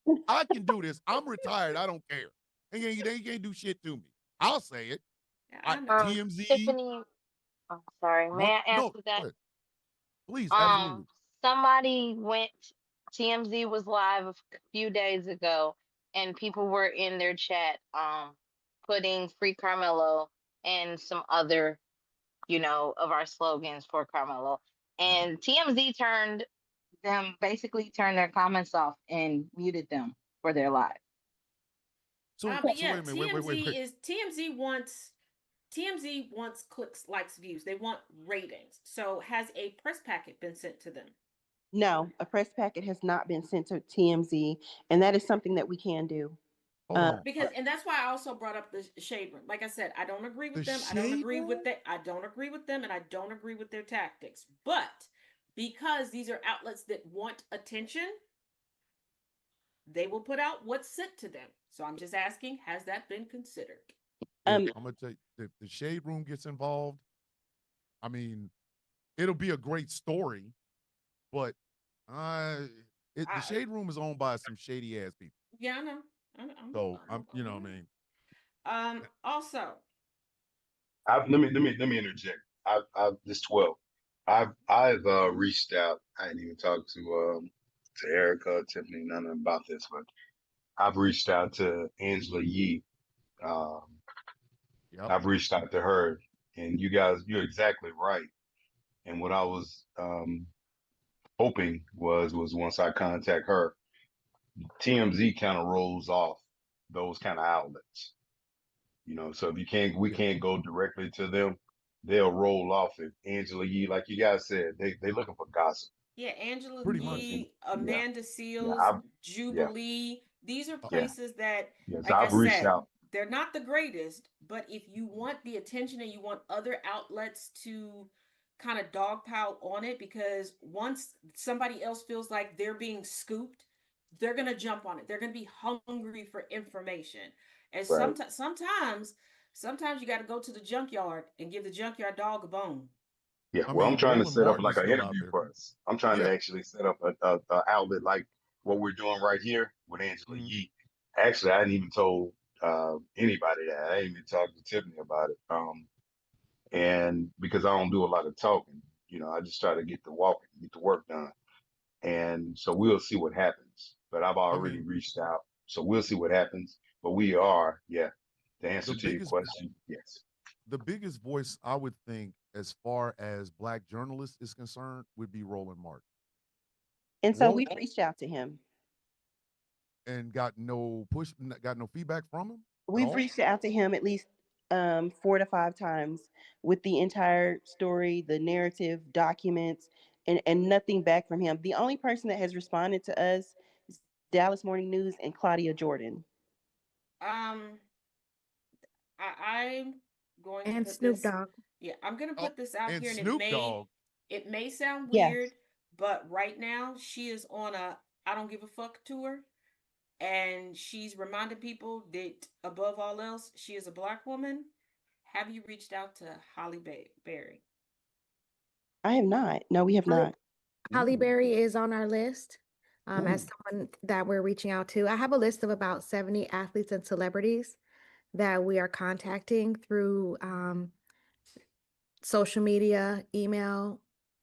can do this. I'm retired. I don't care. They can't do shit to me. I'll say it. TMZ. Tiffany, I'm sorry. May I answer that? Go ahead. Please, absolutely. Somebody went. TMZ was live a few days ago, and people were in their chat, putting "Free Carmelo" and some other, of our slogans for Carmelo. And TMZ basically turned their comments off and muted them for their live. But yeah, TMZ wants clicks, likes, views. They want ratings. So has a press packet been sent to them? No, a press packet has not been sent to TMZ, and that is something that we can do. And that's why I also brought up the Shade Room. Like I said, I don't agree with them. I don't agree with them, and I don't agree with their tactics. But because these are outlets that want attention, they will put out what's sent to them. So I'm just asking, has that been considered? I'm gonna tell you, if the Shade Room gets involved, I mean, it'll be a great story, but the Shade Room is owned by some shady ass people. Yeah, I know. So you know what I mean. Also, let me interject. I've this 12. I've reached out. I didn't even talk to Erica, Tiffany, none about this, but I've reached out to Angela Yee. I've reached out to her, and you're exactly right. And what I was hoping was once I contact her, TMZ kind of rolls off those kind of outlets. You know, so if you can't, we can't go directly to them. They'll roll off it. Angela Yee, like you guys said, they looking for gossip. Yeah, Angela Pretty You know, much. and Yee, yeah, Amanda yeah, Seals, I, yeah, Jubilee. These are yeah, places that, yeah. So like I I've reached said, out. they're not the greatest, but if you want the attention and you want other outlets to kind of dogpile on it, because once somebody else feels like they're being scooped, they're gonna jump on it. They're gonna be hungry for information. And Right. sometimes you got to go to the junkyard and give the junkyard dog a bone. Yeah. I Well, I'm mean, trying to Roland set up Martin is like an still out interview there. for us. I'm trying to Yeah. actually set up a outlet like what we're doing right here with Angela Mhm. Yee. Actually, I hadn't even told anybody that. I ain't even talked to Tiffany about it. And because I don't do a lot of talking, you know, I just try to get the walking, get the work done. And so we'll see what happens. But I've I already mean, reached out. So we'll see what happens. But we are, yeah. The the answer to your biggest question, yes. the biggest voice I would think as far as black journalists is concerned would be Roland Martin. And so Roland we've reached out to him. and got no feedback from him at We've all. reached out to him at least 4 to 5 times with the entire story, the narrative, documents, and nothing back from him. The only person that has responded to us is Dallas Morning News and Claudia Jordan. Um, I'm going to And put Snoop this. Dogg. Yeah, I'm gonna Oh, put this out and here, and Snoop Dogg. it may sound Yes. weird, but right now she is on a I don't give a fuck tour, and she's reminding people that above all else, she is a black woman. Have you reached out to Holly Berry? I have not. No, we have Holly, not. Holly Ooh. Berry is on our list as Ooh. someone that we're reaching out to. I have a list of about 70 athletes and celebrities that we are contacting through social media, email,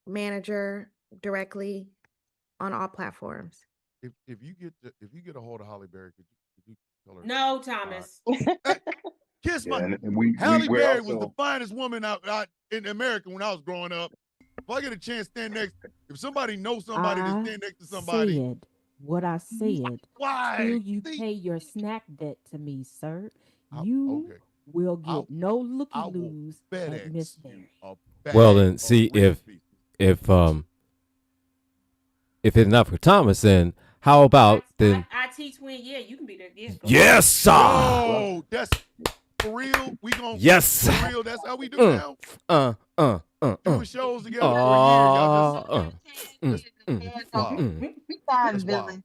manager, directly on all platforms. If you get a hold of Holly Berry, could you tell her No, hi? Thomas. Kiss Yeah, my and Halle we're Berry was the also finest woman out in America when I was growing up. If I get a chance to stand next, if somebody knows somebody to I stand next to somebody, said what I said. why? Till you See, pay your snack debt to me, sir, I, you okay, will I get no looky I will loos at Miss FedEx you Berry. a Well, bag then of see Reese's Pieces. if it's not for Thomas, then how about then? IT twin, yeah, you can be there. Yeah, go Yes, sir. Yo, that's for real. We gon' Yes. for real. That's how we do now. Doing shows together for a year. Y'all just wow. That's wild.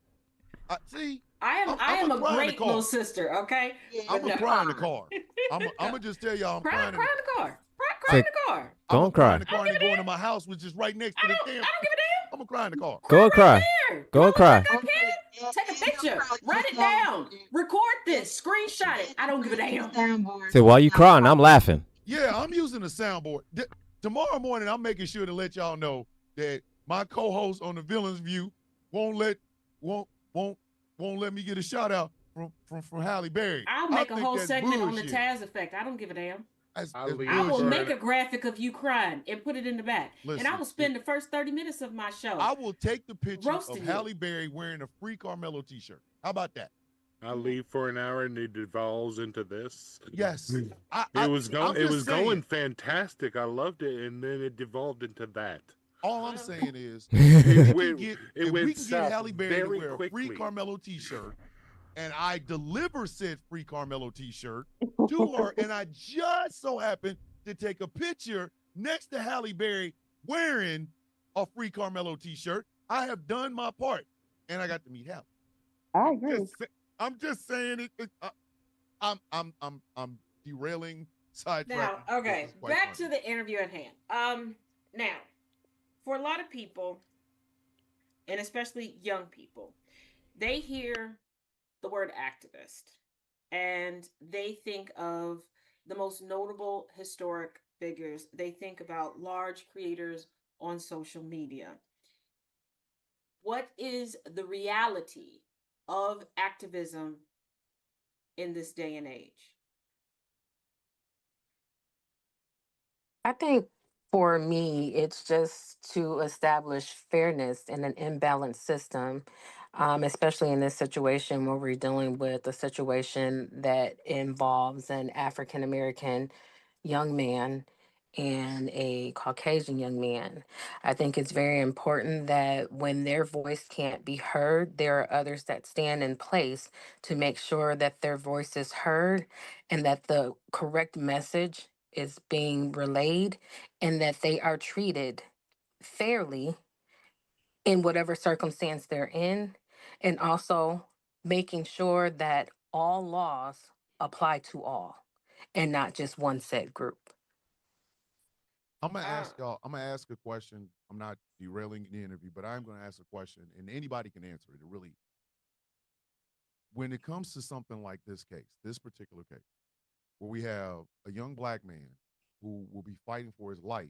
See, I am I'ma a cry in the great little car. sister. Okay, I'm but gonna no, cry in the car. I'm just tell y'all I'm cry crying in in the car. Cry Say, in the car. I'm go gonna and cry cry. in the car and then go into my house, which is right next to the damn. I don't give a damn. I'm gonna cry in the car. Go and cry. There. Go You and don't look cry. like I can. Take a picture. Write it down. Record this. Screenshot it. I don't give a damn. Say, while you crying, I'm laughing. Yeah, I'm using a soundboard. Tomorrow morning, I'm making sure to let y'all know that my co-host on the Villains View won't let me get a shout out from Halle Berry. I'll I make a think whole that's segment on the bullshit. Taz effect. I don't give a damn. That's I will bullshit. make a graphic of you crying and put it in the back. And I Listen, will spend the first 30 minutes of my show I will take the picture roasting of you. Halle Berry wearing a Free Carmelo t-shirt. How about that? I leave for an hour and it devolves into this. Yes. It was I'm just saying. going fantastic. I loved it, and then it devolved into that. All I'm saying is, It if we went can get south Halle Berry to very wear a quickly. Free Carmelo t-shirt, and I deliver said Free Carmelo t-shirt to her, and I just so happen to take a picture next to Halle Berry wearing a Free Carmelo t-shirt, I have done my part, and I got to meet Halle. I agree. I'm just saying it. I'm derailing, sidetracking. Now, okay, This is quite back funny. to the interview at hand. Now, for a lot of people, and especially young people, they hear the word activist and they think of the most notable historic figures. They think about large creators on social media. What is the reality of activism in this day and age? I think for me, it's just to establish fairness in an imbalanced system. especially in this situation where we're dealing with a situation that involves an African American young man and a Caucasian young man. I think it's very important that when their voice can't be heard, there are others that stand in place to make sure that their voice is heard and that the correct message is being relayed and that they are treated fairly in whatever circumstance they're in, and also making sure that all laws apply to all and not just one set group. I'm gonna ask y'all. I'm gonna ask a question. I'm not derailing the interview, but I'm gonna ask a question, and anybody can answer it. It really, when it comes to something like this case, this particular case, where we have a young black man who will be fighting for his life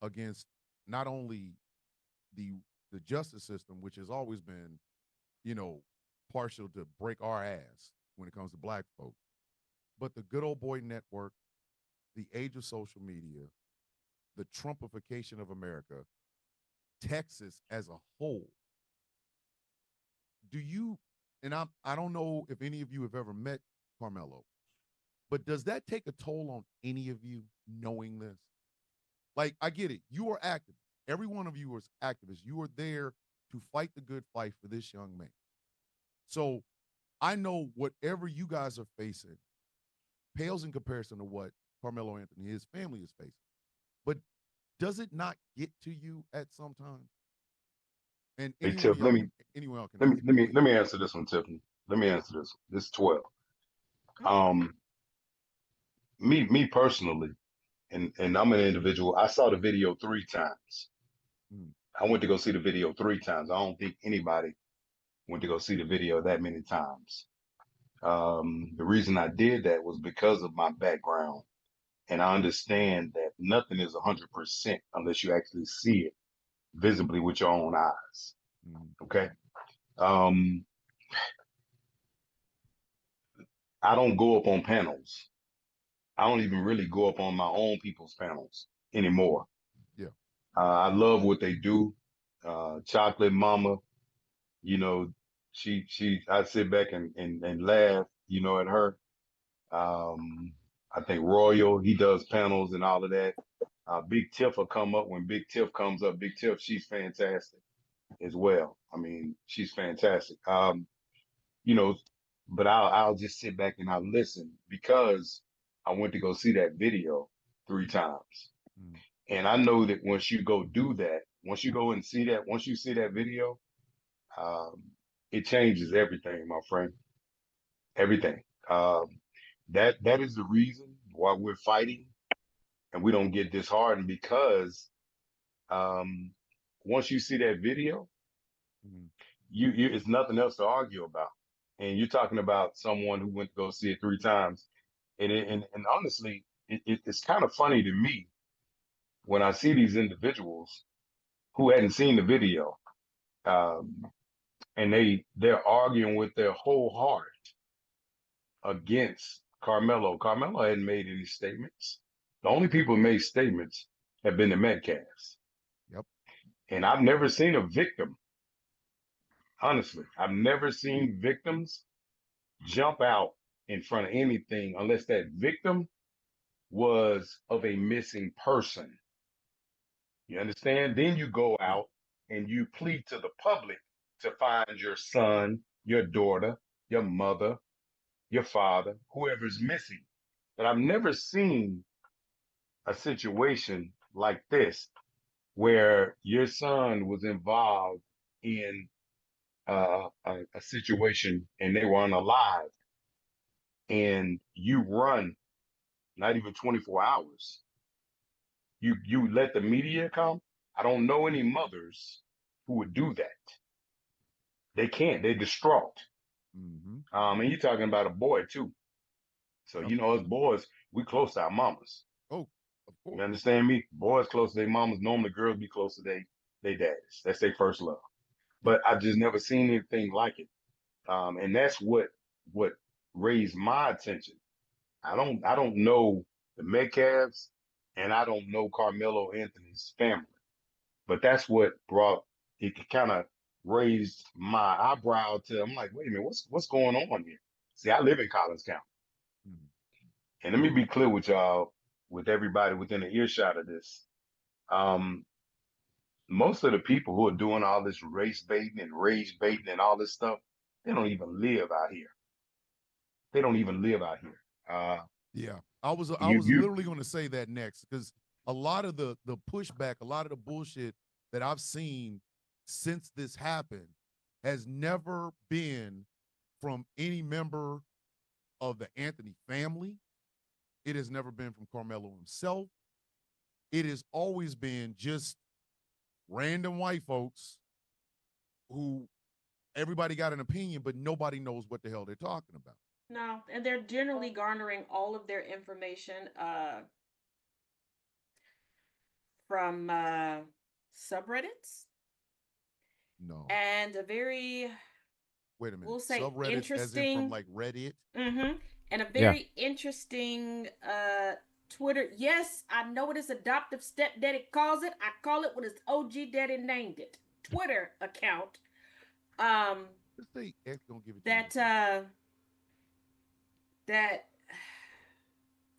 against not only the the justice system, which has always been, you know, partial to break our ass when it comes to black folk, but the good old boy network, the age of social media, the Trumpification of America, Texas as a whole. Do you, and I don't know if any of you have ever met Carmelo, but does that take a toll on any of you knowing this? Like, I get it. You are activists. Every one of you is activists. You are there to fight the good fight for this young man. So I know whatever you guys are facing pales in comparison to what Carmelo Anthony, his family is facing. But does it not get to you at some time? And Hey, anyone Tiff, of y'all can, anyone else can let me answer, let me please. let me answer this one, Tiffany. Let me answer this. This is 12. Me personally, and I'm an individual. I saw the video 3 times. Mm. I went to go see the video 3 times. I don't think anybody went to go see the video that many times. The reason I did that was because of my background, and I understand that nothing is 100% unless you actually see it visibly with your own eyes. Okay. I don't go up on panels. I don't even really go up on my own people's panels anymore. Yeah. I love what they do. Chocolate Mama, you know, I sit back and laugh, you know, at her. I think Royal, he does panels and all of that. Big Tiff will come up. When Big Tiff comes up, Big Tiff, she's fantastic as well. I mean, she's fantastic. You know, but I'll just sit back and I'll listen because I went to go see that video 3 times. And I know that once you go do that, once you go and see that, once you see that video, it changes everything, my friend. Everything. That is the reason why we're fighting and we don't get disheartened because once you see that video, you it's nothing else to argue about. And you're talking about someone who went to go see it 3 times. And honestly, it's kind of funny to me when I see these individuals who hadn't seen the video, and they're arguing with their whole heart against Carmelo. Carmelo hadn't made any statements. The only people who made statements have been the Metcalfs. Yep. And I've never seen a victim. Honestly, I've never seen victims jump out in front of anything unless that victim was of a missing person. You understand? Then you go out and you plead to the public to find your son, your daughter, your mother, your father, whoever's missing. But I've never seen a situation like this where your son was involved in a situation and they were unalive and you run not even 24 hours. You let the media come. I don't know any mothers who would do that. They can't. They're distraught. And you're talking about a boy too. So you know, as boys, we close to our mamas. Oh, of course. You understand me? Boys close to their mamas. Normally, girls be close to their daddies. That's their first love. But I've just never seen anything like it. And that's what raised my attention. I don't know the Metcalfs, and I don't know Carmelo Anthony's family, but that's what brought it. Kind of raised my eyebrow to. I'm like, wait a minute, what's going on here? See, I live in Collins County, and let me be clear with y'all, with everybody within the earshot of this. Most of the people who are doing all this race baiting and rage baiting and all this stuff, they don't even live out here. They don't even live out here. Yeah, I was You literally going to say that next, because a lot of the pushback, a lot of the bullshit that I've seen since this happened has never been from any member of the Anthony family. It has never been from Carmelo himself. It has always been just random white folks who everybody got an opinion, but nobody knows what the hell they're talking about. No, and they're generally garnering all of their information from subreddits. No. And a very, wait a minute, we'll say subreddits interesting, as in from like Reddit. And a very interesting Twitter. Yes, I know what his adoptive stepdaddy calls it. I call it what his OG daddy named it. Twitter account. Let's say X gonna give it that that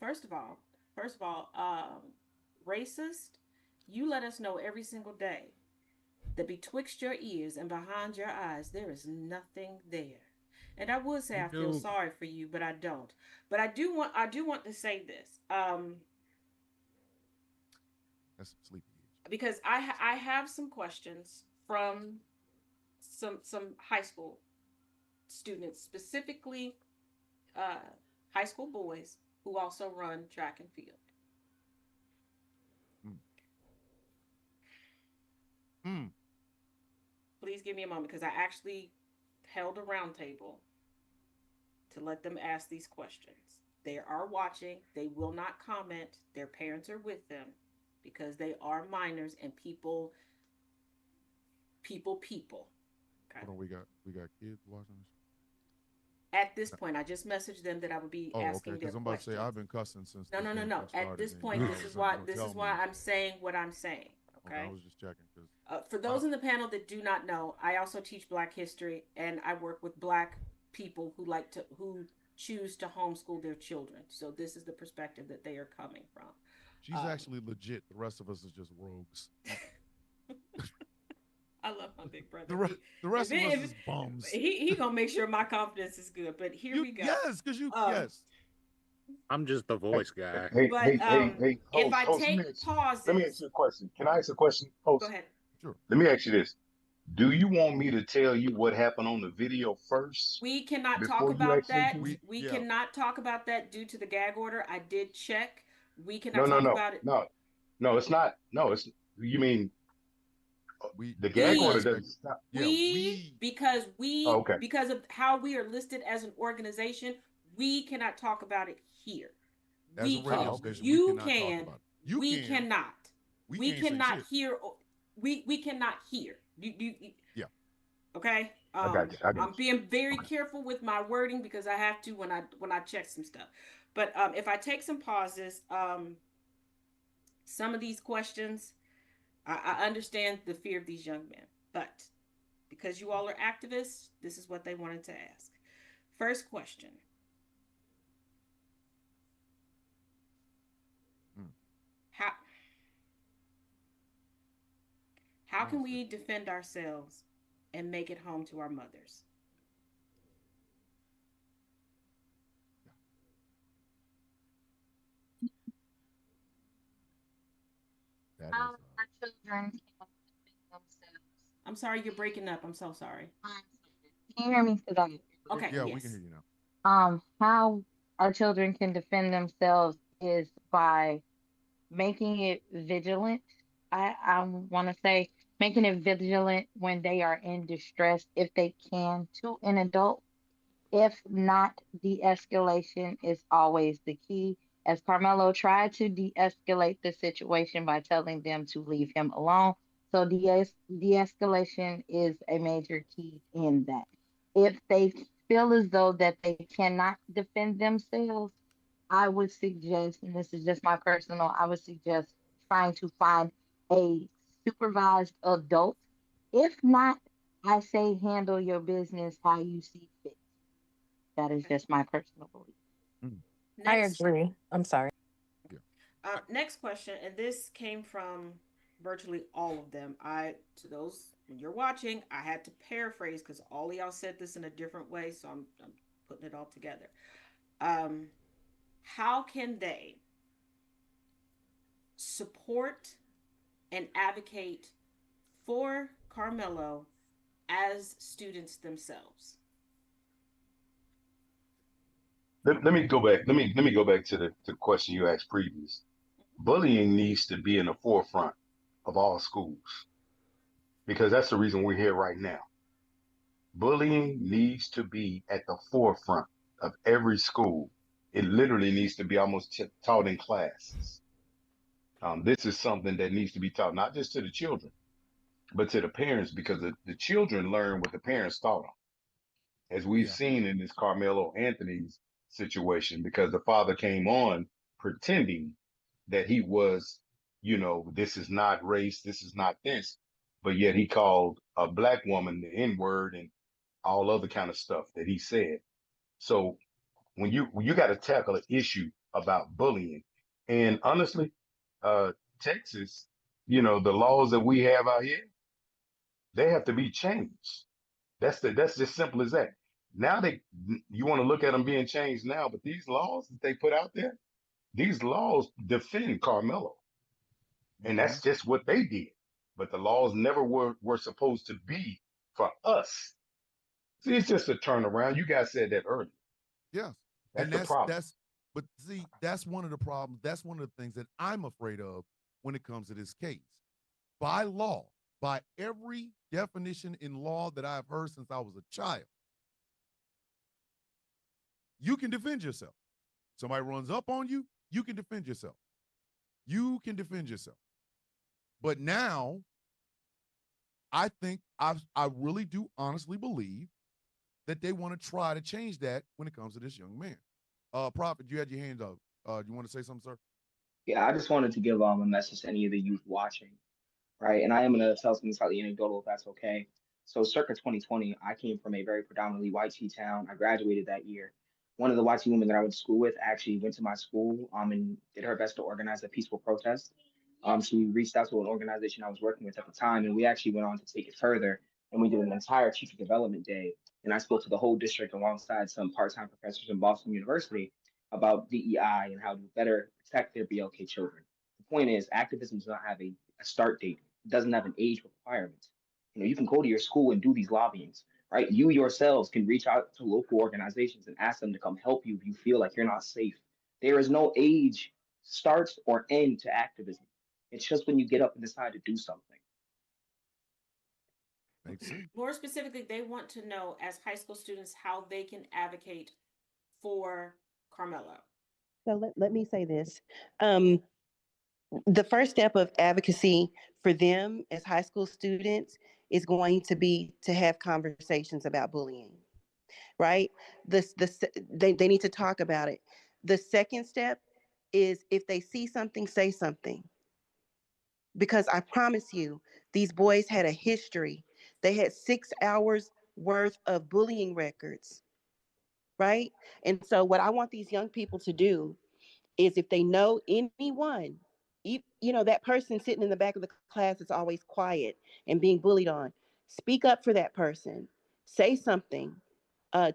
first of all, racist, you let us know every single day that betwixt your ears and behind your eyes there is nothing there. And I would say I feel sorry for you, but I don't. But I do want to say this. That's sleepy. Because I have some questions from some high school students, specifically high school boys who also run track and field. Please give me a moment, because I actually held a round table to let them ask these questions. They are watching. They will not comment. Their parents are with them because they are minors and people. Okay. Hold on, we got kids watching this. At this point, I just messaged them that I would be asking because their I'm about questions. to say I've been cussing since. No. At this point, this is why I'm saying what I'm saying. Okay. I was just checking because for those in the panel that do not know, I also teach Black history, and I work with Black people who choose to homeschool their children. So this is the perspective that they are coming from. She's actually legit. The rest of us is just rogues. I love my big brother. The rest of us is bums. He gonna make sure my confidence is good. But here we go. Yes, because yes. I'm just the voice guy. Hey, if I host, take pauses, let me ask you a question. Can I ask a question, host? Go ahead. Sure. Let me ask you this. Do you want me to tell you what happened on the video first? We cannot talk before you about actually that. do- We cannot talk about that due to the gag order. I did check. We cannot No, talk about it. No, it's not. No, it's you mean the gag order doesn't stop. Because Oh, okay. because of how we are listed as an organization, we cannot talk about it here. As We a radio can. station, You we cannot can. talk about it. We can. cannot. We We can't say cannot shit. hear. We cannot hear. Yeah. Okay. I got you. I'm being very careful with my wording because I have to when I check some stuff. But if I take some pauses, some of these questions, I understand the fear of these young men, but because you all are activists, this is what they wanted to ask. First question. How can we defend ourselves and make it home to our mothers? Our children can defend themselves. I'm sorry, you're breaking up. I'm so sorry. Can you hear me? Okay. Yeah, yes. we can hear you now. How our children can defend themselves is by making it vigilant. I want to say making it vigilant when they are in distress, if they can, to an adult. If not, de-escalation is always the key. As Carmelo tried to de-escalate the situation by telling them to leave him alone. So de-escalation is a major key in that. If they feel as though that they cannot defend themselves, I would suggest, and this is just my personal, I would suggest trying to find a supervised adult. If not, I say handle your business how you see fit. That is just my personal belief. I Next, agree. I'm sorry. next question, and this came from virtually all of them. To those when you're watching, I had to paraphrase because all of y'all said this in a different way, so I'm putting it all together. Um, how can they support and advocate for Carmelo as students themselves? Let me go back. Let me go back to the question you asked previous. Bullying needs to be in the forefront of all schools because that's the reason we're here right now. Bullying needs to be at the forefront of every school. It literally needs to be almost taught in classes. This is something that needs to be taught not just to the children, but to the parents because the children learn what the parents taught them. As we've Yeah. seen in this Carmelo Anthony's situation, because the father came on pretending that he was, this is not race, this is not this, but yet he called a black woman the N word and all other kind of stuff that he said. So when you got to tackle an issue about bullying, and honestly, Texas, the laws that we have out here, they have to be changed. That's just simple as that. Now you want to look at them being changed now, but these laws that they put out there, these laws defend Carmelo, and that's just what they did. But the laws never were supposed to be for us. See, it's just a turnaround. You guys said that earlier. Yes. That's And the problem. but see, that's one of the problems. That's one of the things that I'm afraid of when it comes to this case. By law, by every definition in law that I've heard since I was a child, you can defend yourself. Somebody runs up on you, you can defend yourself. You can defend yourself. But now, I think I really do honestly believe that they want to try to change that when it comes to this young man. Prophet, you had your hand up. You want to say something, sir? Yeah, I just wanted to give a message to any of the youth watching, right? And I am gonna tell something slightly anecdotal if that's okay. So circa 2020, I came from a very predominantly white tea town. I graduated that year. One of the white tea women that I went to school with actually went to my school and did her best to organize a peaceful protest. She reached out to an organization I was working with at the time, and we actually went on to take it further. And we did an entire teacher development day. And I spoke to the whole district alongside some part-time professors in Boston University about DEI and how to better protect their BLK children. The point is, activism does not have a start date. It doesn't have an age requirement. You can go to your school and do these lobbyings, right? You yourselves can reach out to local organizations and ask them to come help you if you feel like you're not safe. There is no age start or end to activism. It's just when you get up and decide to do something. Makes sense. More specifically, they want to know as high school students how they can advocate for Carmelo. So let me say this. The first step of advocacy for them as high school students is going to be to have conversations about bullying, right? They need to talk about it. The second step is if they see something, say something. Because I promise you, these boys had a history. They had 6 hours worth of bullying records, right? And so, what I want these young people to do is if they know anyone, that person sitting in the back of the class is always quiet and being bullied on, speak up for that person, say something, tell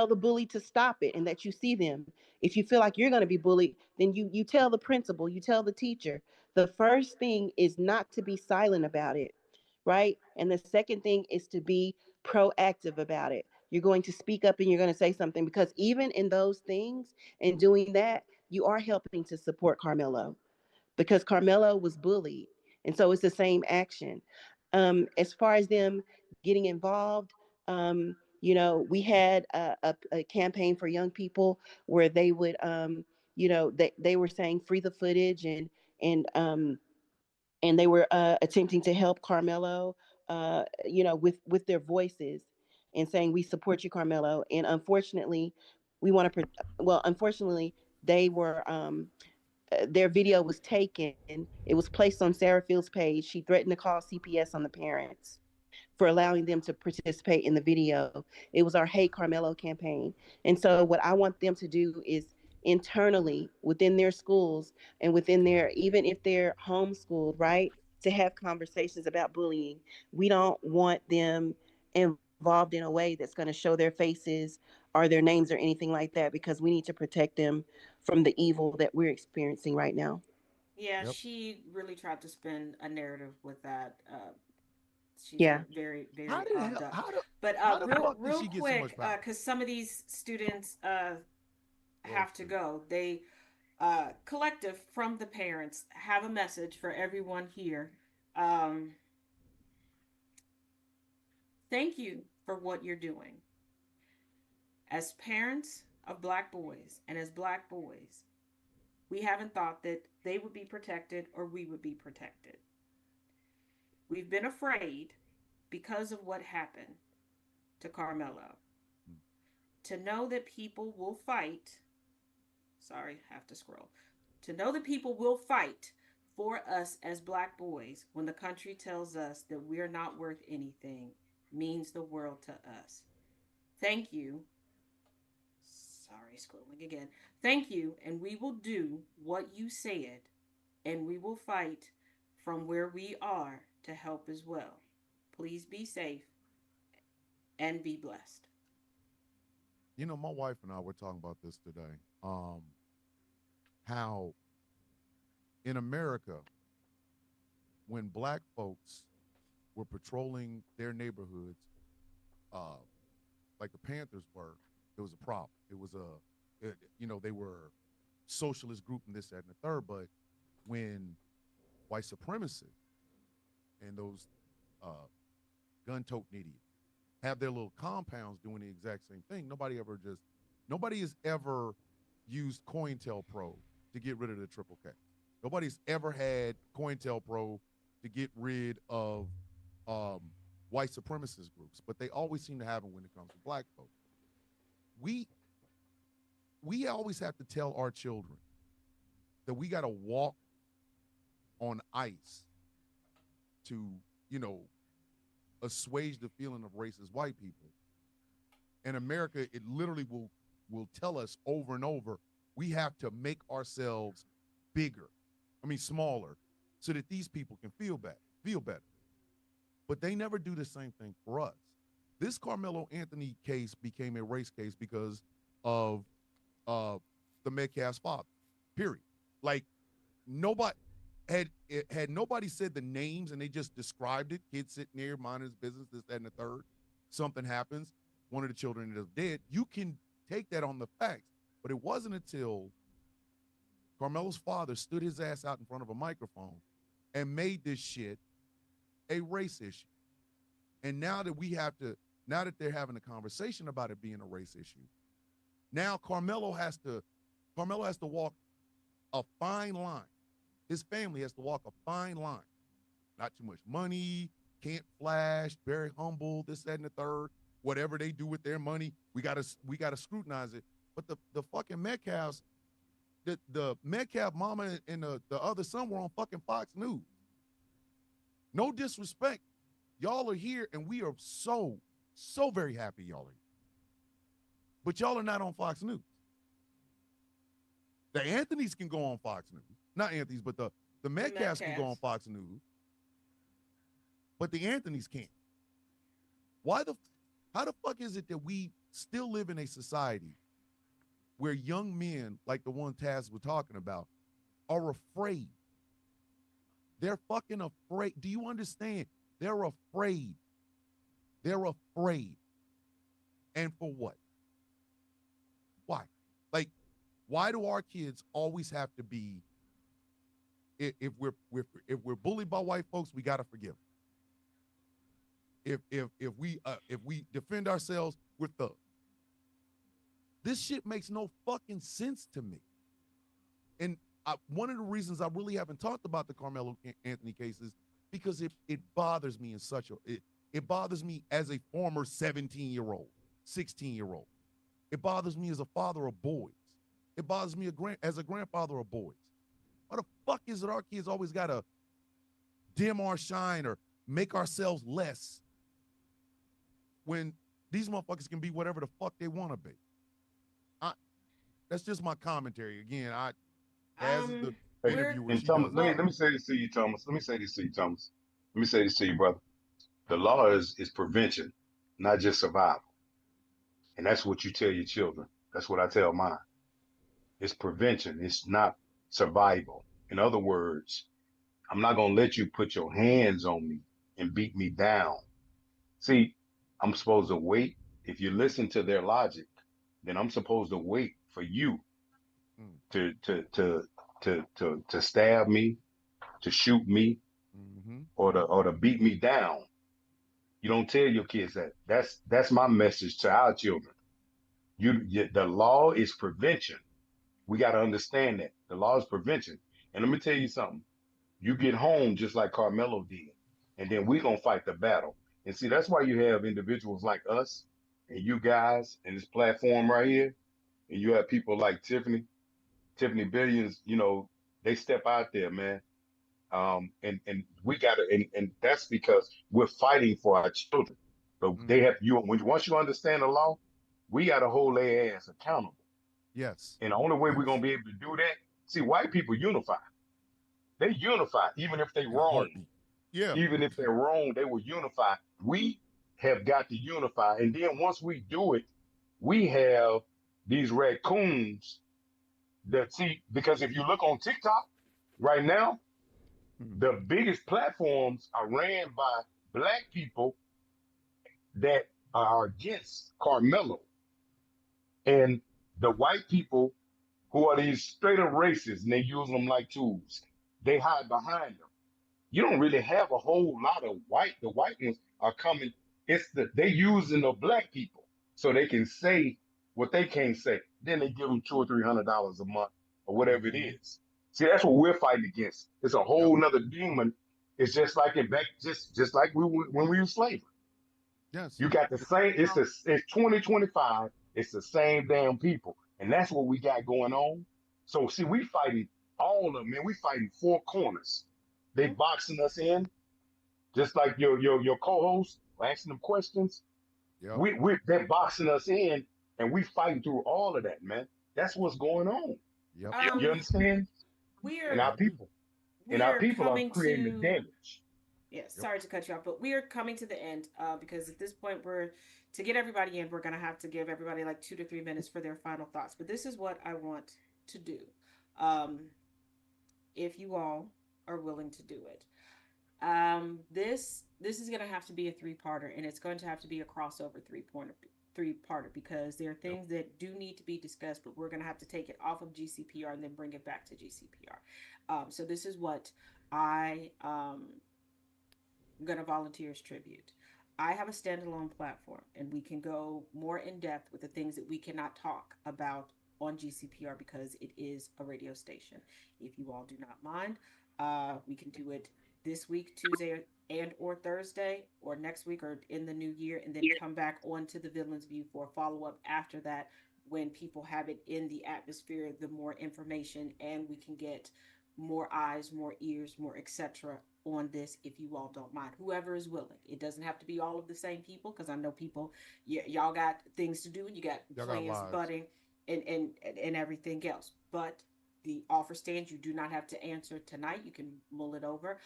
the bully to stop it and that you see them. If you feel like you're going to be bullied, then you tell the principal, you tell the teacher. The first thing is not to be silent about it, right? And the second thing is to be proactive about it. You're going to speak up and you're going to say something because even in those things and doing that, you are helping to support Carmelo because Carmelo was bullied. And so it's the same action. As far as them getting involved, we had a campaign for young people where they would, they were saying free the footage and and they were attempting to help Carmelo, with their voices and saying we support you, Carmelo. And unfortunately, we want to. Unfortunately, they were. Their video was taken. It was placed on Sarah Field's page. She threatened to call CPS on the parents for allowing them to participate in the video. It was our Hey Carmelo campaign. And so what I want them to do is internally within their schools and within their, even if they're homeschooled, right, to have conversations about bullying. We don't want them involved in a way that's going to show their faces or their names or anything like that, because we need to protect them from the evil that we're experiencing right now. Yeah, Yep. she really tried to spin a narrative with that. She's Yeah. very, How very did hell, duck. how the But how the real, fuck did real she get so much quick, power? because some of these students Well, have to go. They collective from the parents have a message for everyone here. Um, thank you for what you're doing. As parents of black boys and as black boys, we haven't thought that they would be protected or we would be protected. We've been afraid because of what happened to Carmelo. To know that people will fight, sorry, have to scroll. To know that people will fight for us as black boys when the country tells us that we're not worth anything means the world to us. Thank you. Sorry, scrolling again. Thank you, and we will do what you said, and we will fight from where we are to help as well. Please be safe and be blessed. You know, my wife and I were talking about this today. How in America, when black folks were patrolling their neighborhoods, uh, like the Panthers were, it was a problem. It was they were socialist group and this, that, and the third. But when white supremacists and those gun-toting idiots have their little compounds doing the exact same thing, nobody has ever used COINTELPRO to get rid of the Triple K. Nobody's ever had COINTELPRO to get rid of white supremacist groups, but they always seem to have it when it comes to black folks. We always have to tell our children that we got to walk on ice to, assuage the feeling of racist white people. In America, it literally will tell us over and over, we have to make ourselves smaller, so that these people can feel better. But they never do the same thing for us. This Carmelo Anthony case became a race case because of the Metcalf's father, period. Like, nobody had nobody said the names and they just described it, kid sitting there minding his business, this, that, and the third, something happens, one of the children is dead, you can take that on the facts. But it wasn't until Carmelo's father stood his ass out in front of a microphone and made this shit a race issue. And now that they're having a conversation about it being a race issue, now Carmelo has to walk a fine line. His family has to walk a fine line. Not too much money, can't flash, very humble, this, that, and the third. Whatever they do with their money, we gotta scrutinize it. But the fucking Metcalfs, the Metcalf mama and the other son were on fucking Fox News. No disrespect. Y'all are here and we are so very happy y'all are here. But y'all are not on Fox News. The Anthonys can go on Fox News. Not Anthony's, but the Metcalfs can go on Fox News. But the Anthonys can't. How the fuck is it that we still live in a society where young men, like the one Taz was talking about, are afraid? They're fucking afraid. Do you understand? They're afraid. They're afraid. And for what? Why? Like, why do our kids always have to be, if we're bullied by white folks, we gotta forgive them. If we defend ourselves, we're thugs. This shit makes no fucking sense to me. And one of the reasons I really haven't talked about the Carmelo Anthony cases, because it bothers me in it bothers me as a former 17-year-old, 16-year-old. It bothers me as a father of boys. It bothers me as a grandfather of boys. Why the fuck is it our kids always gotta dim our shine or make ourselves less when these motherfuckers can be whatever the fuck they want to be. That's just my commentary. Again, as the Hey, interviewer, and she Thomas, does let all. me say this to you, Thomas. Let me say this to you, Thomas. Let me say this to you, brother. The law is prevention, not just survival. And that's what you tell your children. That's what I tell mine. It's prevention. It's not survival. In other words, I'm not gonna let you put your hands on me and beat me down. See, I'm supposed to wait. If you listen to their logic, then I'm supposed to wait for you Mm, to to to to stab me, to shoot me, mm-hmm. or to beat me down. You don't tell your kids that. That's my message to our children. The law is prevention. We got to understand that the law is prevention. And let me tell you something. You get home just like Carmelo did, and then we gonna fight the battle. And see, that's why you have individuals like us and you guys in this platform right here, and you have people like Tiffany Billions. They step out there, man. And we gotta, and that's because we're fighting for our children. But they Mm-hmm. have you when once you understand the law, we gotta hold their ass accountable. Yes. And the only way we're Yes. gonna be able to do that, see, white people unify. They unify, even if they In a wrong. heartbeat. Yeah. Even if they're wrong, they will unify. We have got to unify. And then once we do it, we have these raccoons that see, because if you look on TikTok right now, the biggest platforms are ran by black people that are against Carmelo. And the white people who are these straight up racists and they use them like tools, they hide behind them. You don't really have a whole lot of white. The white ones are coming. They using the black people so they can say what they can't say. Then they give them $200 or $300 a month or whatever it Mm-hmm. is. See, that's what we're fighting against. It's a Yep. whole nother demon. It's just like it back, just like when we were slavery. Yes. You got the same. It's 2025. It's the same damn people, and that's what we got going on. So see, we fighting all of them, man. We fighting four corners. They boxing us in, just like your co-host asking them questions. Yep. They're boxing us in, and we fighting through all of that, man. That's what's going on. Yep. You understand? And We're our I do. people, we're are coming creating the to damage. yes, Yep. sorry to cut you off, but we are coming to the end because at this point we're to get everybody in, we're gonna have to give everybody like 2 to 3 minutes for their final thoughts. But this is what I want to do. Um, if you all are willing to do it. This is gonna have to be a three-parter, and it's going to have to be a crossover three-parter because there are Yep. things that do need to be discussed, but we're gonna have to take it off of GCPR and then bring it back to GCPR. So this is what I'm gonna volunteer as tribute. I have a standalone platform, and we can go more in depth with the things that we cannot talk about on GCPR because it is a radio station. If you all do not mind, we can do it this week, Tuesday and or Thursday, or next week, or in the new year, and then come back onto the Villains View for a follow up after that when people have it in the atmosphere, the more information, and we can get more eyes, more ears, more etc. on this if you all don't mind. Whoever is willing. It doesn't have to be all of the same people because I know people, y'all got things to do and you got Y'all got plans lives. budding and everything else. But the offer stands. You do not have to answer tonight. You can mull it over.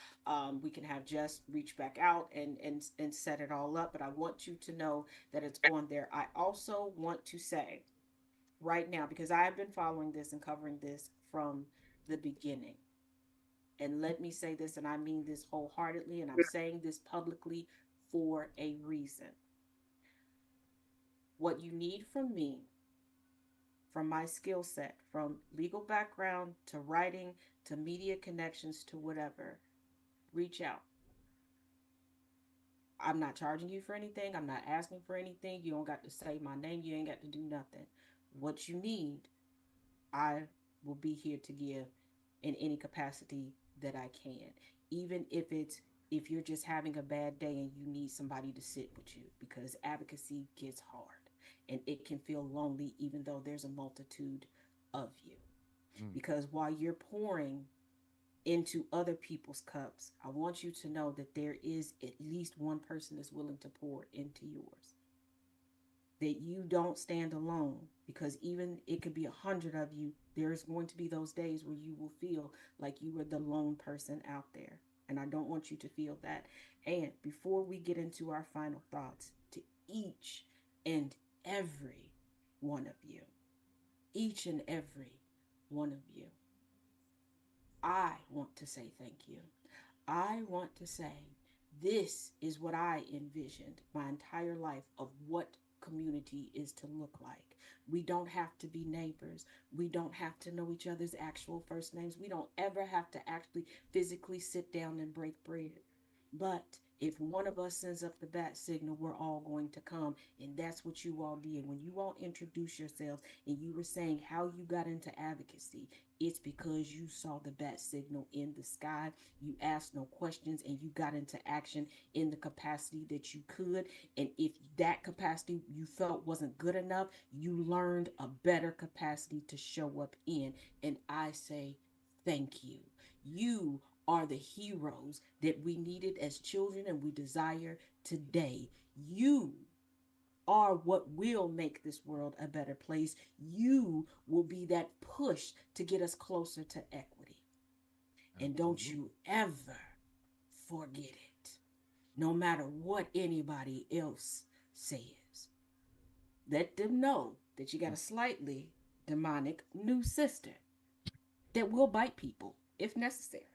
We can have Jess reach back out and set it all up. But I want you to know that it's on there. I also want to say right now, because I have been following this and covering this from the beginning. And let me say this, and I mean this wholeheartedly, and I'm saying this publicly for a reason. What you need from me, from my skill set, from legal background to writing to media connections to whatever, reach out. I'm not charging you for anything. I'm not asking for anything. You don't got to say my name. You ain't got to do nothing. What you need, I will be here to give in any capacity that I can. Even if you're just having a bad day and you need somebody to sit with you, because advocacy gets hard and it can feel lonely even though there's a multitude of you. Because while you're pouring into other people's cups, I want you to know that there is at least one person that's willing to pour into yours. that you don't stand alone, because even it could be 100 of you, there's going to be those days where you will feel like you were the lone person out there. And I don't want you to feel that. And before we get into our final thoughts, to each and every one of you, each and every one of you, I want to say thank you. I want to say this is what I envisioned my entire life of what community is to look like. We don't have to be neighbors. We don't have to know each other's actual first names. We don't ever have to actually physically sit down and break bread. But if one of us sends up the bat signal, we're all going to come. And that's what you all did. When you all introduced yourselves and you were saying how you got into advocacy, it's because you saw the bat signal in the sky. You asked no questions and you got into action in the capacity that you could. And if that capacity you felt wasn't good enough, you learned a better capacity to show up in. And I say thank you. You are the heroes that we needed as children and we desire today. You are what will make this world a better place. You will be that push to get us closer to equity. And don't you ever forget it, no matter what anybody else says. Let them know that you got a slightly demonic new sister that will bite people if necessary.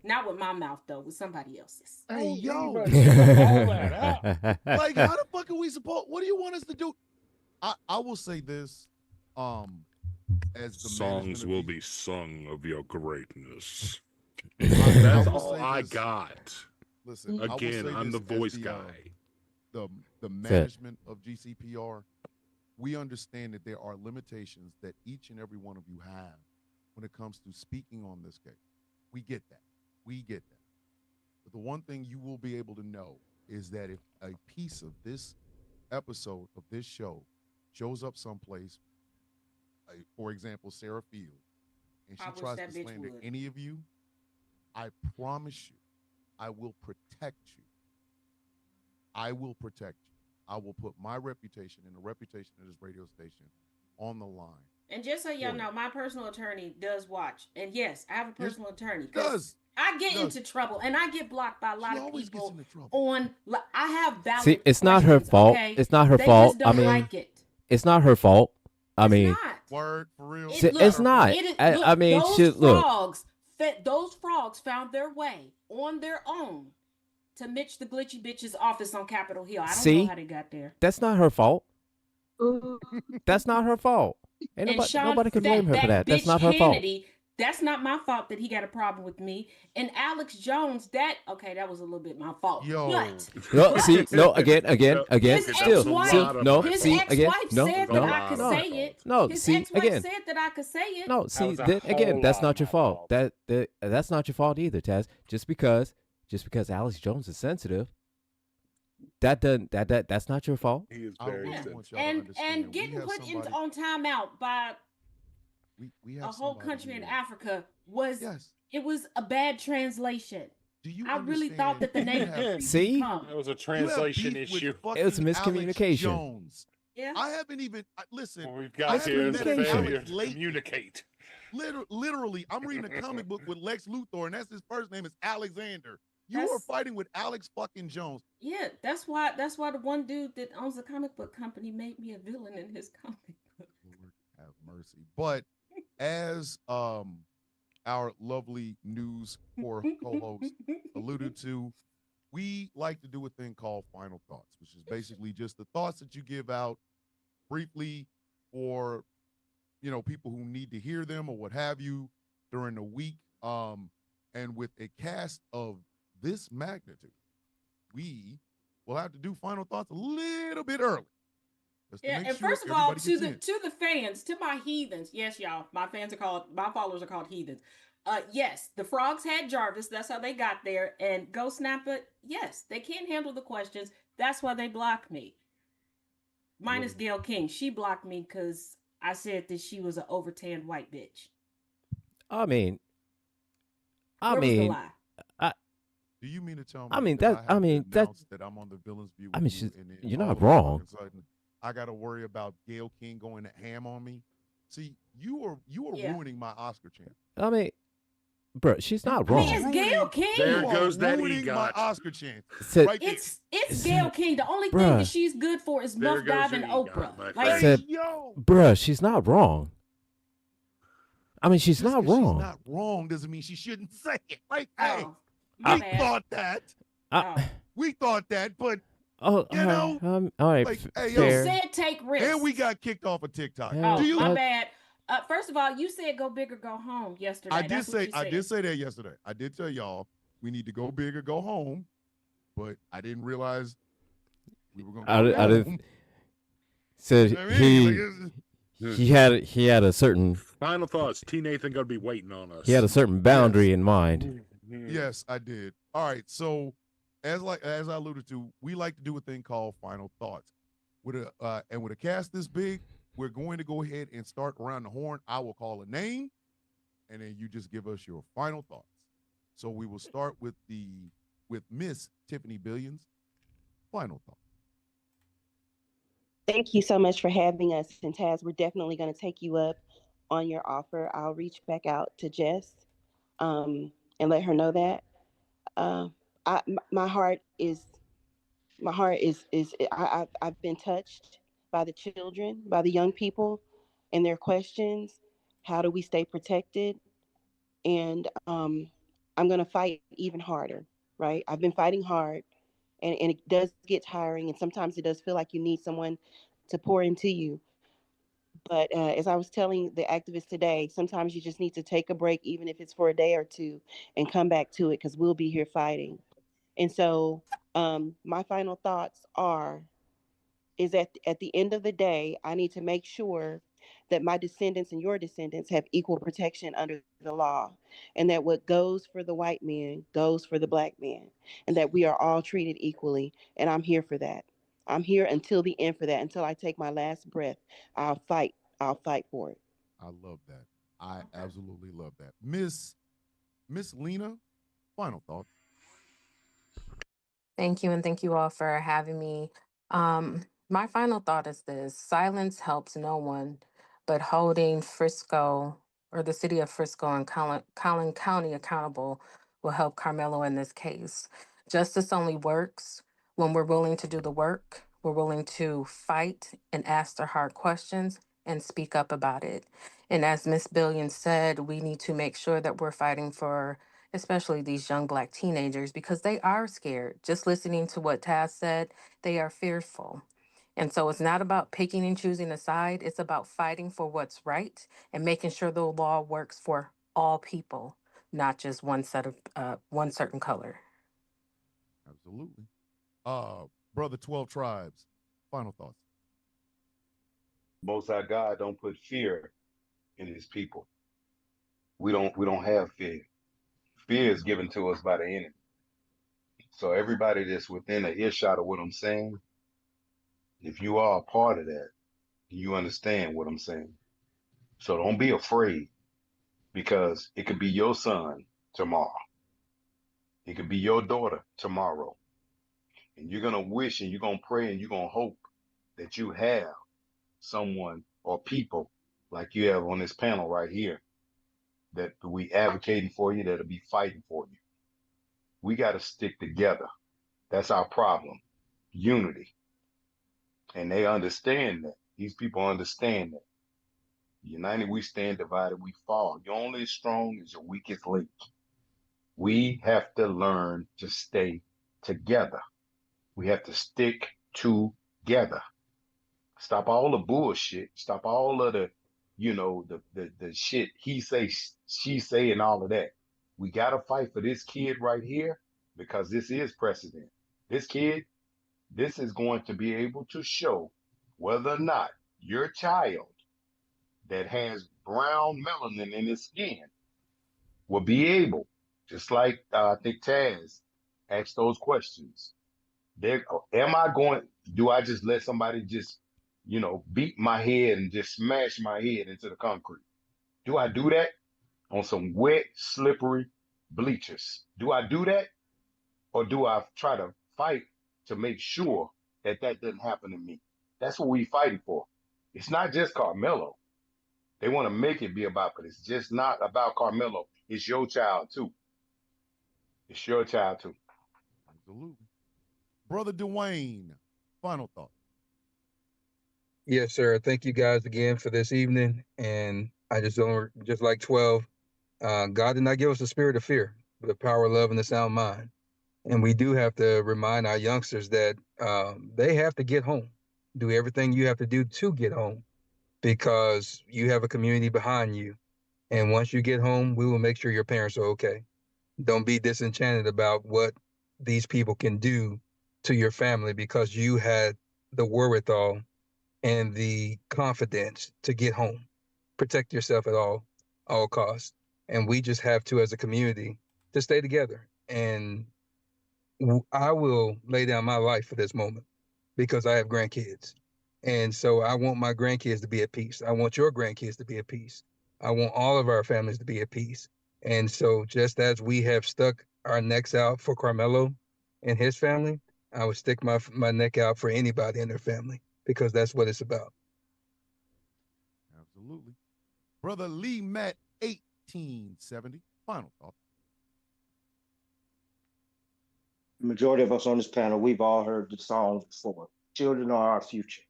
Not with my mouth, though, with somebody else's. Hey, yo. All that up. Like, how the fuck are we supposed? What do you want us to do? I will say this. As the Songs management will of be sung of your greatness. I That's will all say I this. got. Listen, I will Again, say I'm this the as voice the, guy. The management of GCPR, we understand that there are limitations that each and every one of you have when it comes to speaking on this case. We get that. We get that. But the one thing you will be able to know is that if a piece of this episode of this show shows up someplace, for example, Sarah Field, and I she wish tries that to bitch slander would. any of you, I promise you, I will protect you. I will protect you. I will put my reputation and the reputation of this radio station on the line. And just so y'all for know, you. my personal attorney does watch. And yes, I have a personal attorney. He does. I get He does. into trouble and I get blocked by a lot She of always gets people into trouble. on. I have valid See, it's not her questions, fault. okay? It's not her They fault. just don't I mean, like it. it's not her fault. I It's mean, not. Word for real. See, it's not. It is, I mean, those shit. Look, frogs, those frogs found their way on their own to Mitch the Glitchy Bitch's office on Capitol Hill. I don't see, know how they got there. that's not her fault. That's not her fault. Ain't And nobody, Sean nobody can blame her for that. That's bitch not her fault. Hannity, that's not my fault that he got a problem with me. And Alex Jones, that was a little bit my fault. Yo. But No, see, no, again, his still, ex-wife, no, his see, again, ex-wife no, said no, that I could no, say it. no, His see, ex-wife again, said that I could say it. no, see, was a then, again, whole that's lot not of your my fault. fault. That's not your fault either, Taz. Just because Alex Jones is sensitive, that's not your fault. He is I very really sensitive. want y'all to And understand. We getting have put into somebody- on timeout by we have a whole somebody country in here. Africa was Yes. it was a bad translation. Do you I really thought understand that the you name have- See? That was a you have translation beef with issue. fucking It was a Alex miscommunication. Jones. Yeah. I haven't even listen. What we've I got haven't here is met a an failure Alex to late. communicate. Literally, I'm reading a comic book with Lex Luthor, and that's his first name is Alexander. You are That's- fighting with Alex fucking Jones. Yeah, that's why the one dude that owns a comic book company made me a villain in his comic book. Lord have mercy. But as our lovely news core co-host alluded to, we like to do a thing called final thoughts, which is basically just the thoughts that you give out briefly for people who need to hear them or what have you during the week. And with a cast of this magnitude, we will have to do final thoughts a little bit early. Just to Yeah, make and sure first of all, everybody to gets the in. to the fans, to my heathens, yes, y'all, my followers are called heathens. Yes, the frogs had Jarvis. That's how they got there. And Go Snapper, yes, they can't handle the questions. That's why they blocked me. Minus Gail King, she blocked me because I said that she was an overtanned white bitch. I mean, Where was the lie? Do you mean to tell me? I mean, that I mean, that- that I'm on the Villains View. I mean, with you, she's- and then you're all not of a wrong. sudden I got to worry about Gail King going to ham on me. See, you are Yeah. ruining my Oscar chance. I mean, bro, she's not I mean, wrong. it's Gail King. There You are goes that ruining my EGOT. Oscar chance. Said, Right there. It's Gail King. The only thing Bruh. that she's good for is There Muff goes Dive your and EGOT, Oprah. my Like, friend. said, Yo. bruh, she's not wrong. I mean, she's Just not 'cause she's wrong. not wrong doesn't mean she shouldn't say it. Like, hey, oh, my we bad. thought that. I- We thought that, but oh, you know, all right, like, hey, yo, You fair. said take risks. and we got kicked off of TikTok. Yeah, Oh, Do you? my bad. First of all, you said go big or go home yesterday. I did That's what say you I said. did say that yesterday. I did tell y'all we need to go big or go home, but I didn't realize we were gonna I, go I home. didn't. Said You know what I mean? Like, he had a certain Final thoughts. T. Nathan gonna be waiting on us. he had a certain boundary in mind. yes, I did. All right, so as I alluded to, we like to do a thing called final thoughts. With a cast this big, we're going to go ahead and start around the horn. I will call a name, and then you just give us your final thoughts. So we will start with Miss Tiffany Billions. Final thought. Thank you so much for having us. And Taz, we're definitely going to take you up on your offer. I'll reach back out to Jess and let her know that. My heart is I've been touched by the children, by the young people and their questions. How do we stay protected? And I'm going to fight even harder, right? I've been fighting hard, and it does get tiring. And sometimes it does feel like you need someone to pour into you. But as I was telling the activists today, sometimes you just need to take a break, even if it's for a day or two, and come back to it because we'll be here fighting. And so my final thoughts is that at the end of the day, I need to make sure that my descendants and your descendants have equal protection under the law, and that what goes for the white man goes for the black man, and that we are all treated equally. And I'm here for that. I'm here until the end for that. Until I take my last breath, I'll fight. I'll fight for it. I love that. I absolutely love that. Miss Lena, final thoughts. Thank you, and thank you all for having me. My final thought is this: silence helps no one, but holding Frisco or the city of Frisco and Collin County accountable will help Carmelo in this case. Justice only works when we're willing to do the work, we're willing to fight and ask the hard questions and speak up about it. And as Miss Billion said, we need to make sure that we're fighting for especially these young Black teenagers, because they are scared. Just listening to what Taz said, they are fearful. And so it's not about picking and choosing a side, it's about fighting for what's right and making sure the law works for all people, not just one certain color. Absolutely. Brother 12 Tribes, final thoughts. Most High God don't put fear in his people. We don't have fear. Fear is given to us by the enemy. So everybody that's within an earshot of what I'm saying, if you are a part of that, you understand what I'm saying. So don't be afraid, because it could be your son tomorrow. It could be your daughter tomorrow. And you're going to wish and you're going to pray and you're going to hope that you have someone or people like you have on this panel right here that we advocating for you, that'll be fighting for you. We got to stick together. That's our problem. Unity. And they understand that. These people understand that. United we stand, divided we fall. You're only as strong as your weakest link. We have to learn to stay together. We have to stick together. Stop all the bullshit. Stop all of the, the shit he say, she say, and all of that. We got to fight for this kid right here, because this is precedent. This kid, this is going to be able to show whether or not your child that has brown melanin in his skin will be able, just like I think Taz asked those questions. Do I just let somebody just, beat my head and just smash my head into the concrete? Do I do that on some wet, slippery bleachers? Do I do that? Or do I try to fight to make sure that doesn't happen to me? That's what we fighting for. It's not just Carmelo. They want to make it be about, but it's just not about Carmelo. It's your child too. It's your child too. Absolutely. Brother Dwayne, final thought. Yes, sir. Thank you guys again for this evening. And I just don't, just like 12, God did not give us a spirit of fear, but a power of love and a sound mind. And we do have to remind our youngsters that they have to get home, do everything you have to do to get home, because you have a community behind you. And once you get home, we will make sure your parents are okay. Don't be disenchanted about what these people can do to your family because you had the wherewithal and the confidence to get home. Protect yourself at all costs. And we just have to, as a community, to stay together. And I will lay down my life for this moment because I have grandkids. And so I want my grandkids to be at peace. I want your grandkids to be at peace. I want all of our families to be at peace. And so just as we have stuck our necks out for Carmelo and his family, I would stick my neck out for anybody in their family because that's what it's about. Absolutely. Brother Lee Matt, 1870. Final thought. The majority of us on this panel, we've all heard the song before. Children are our future.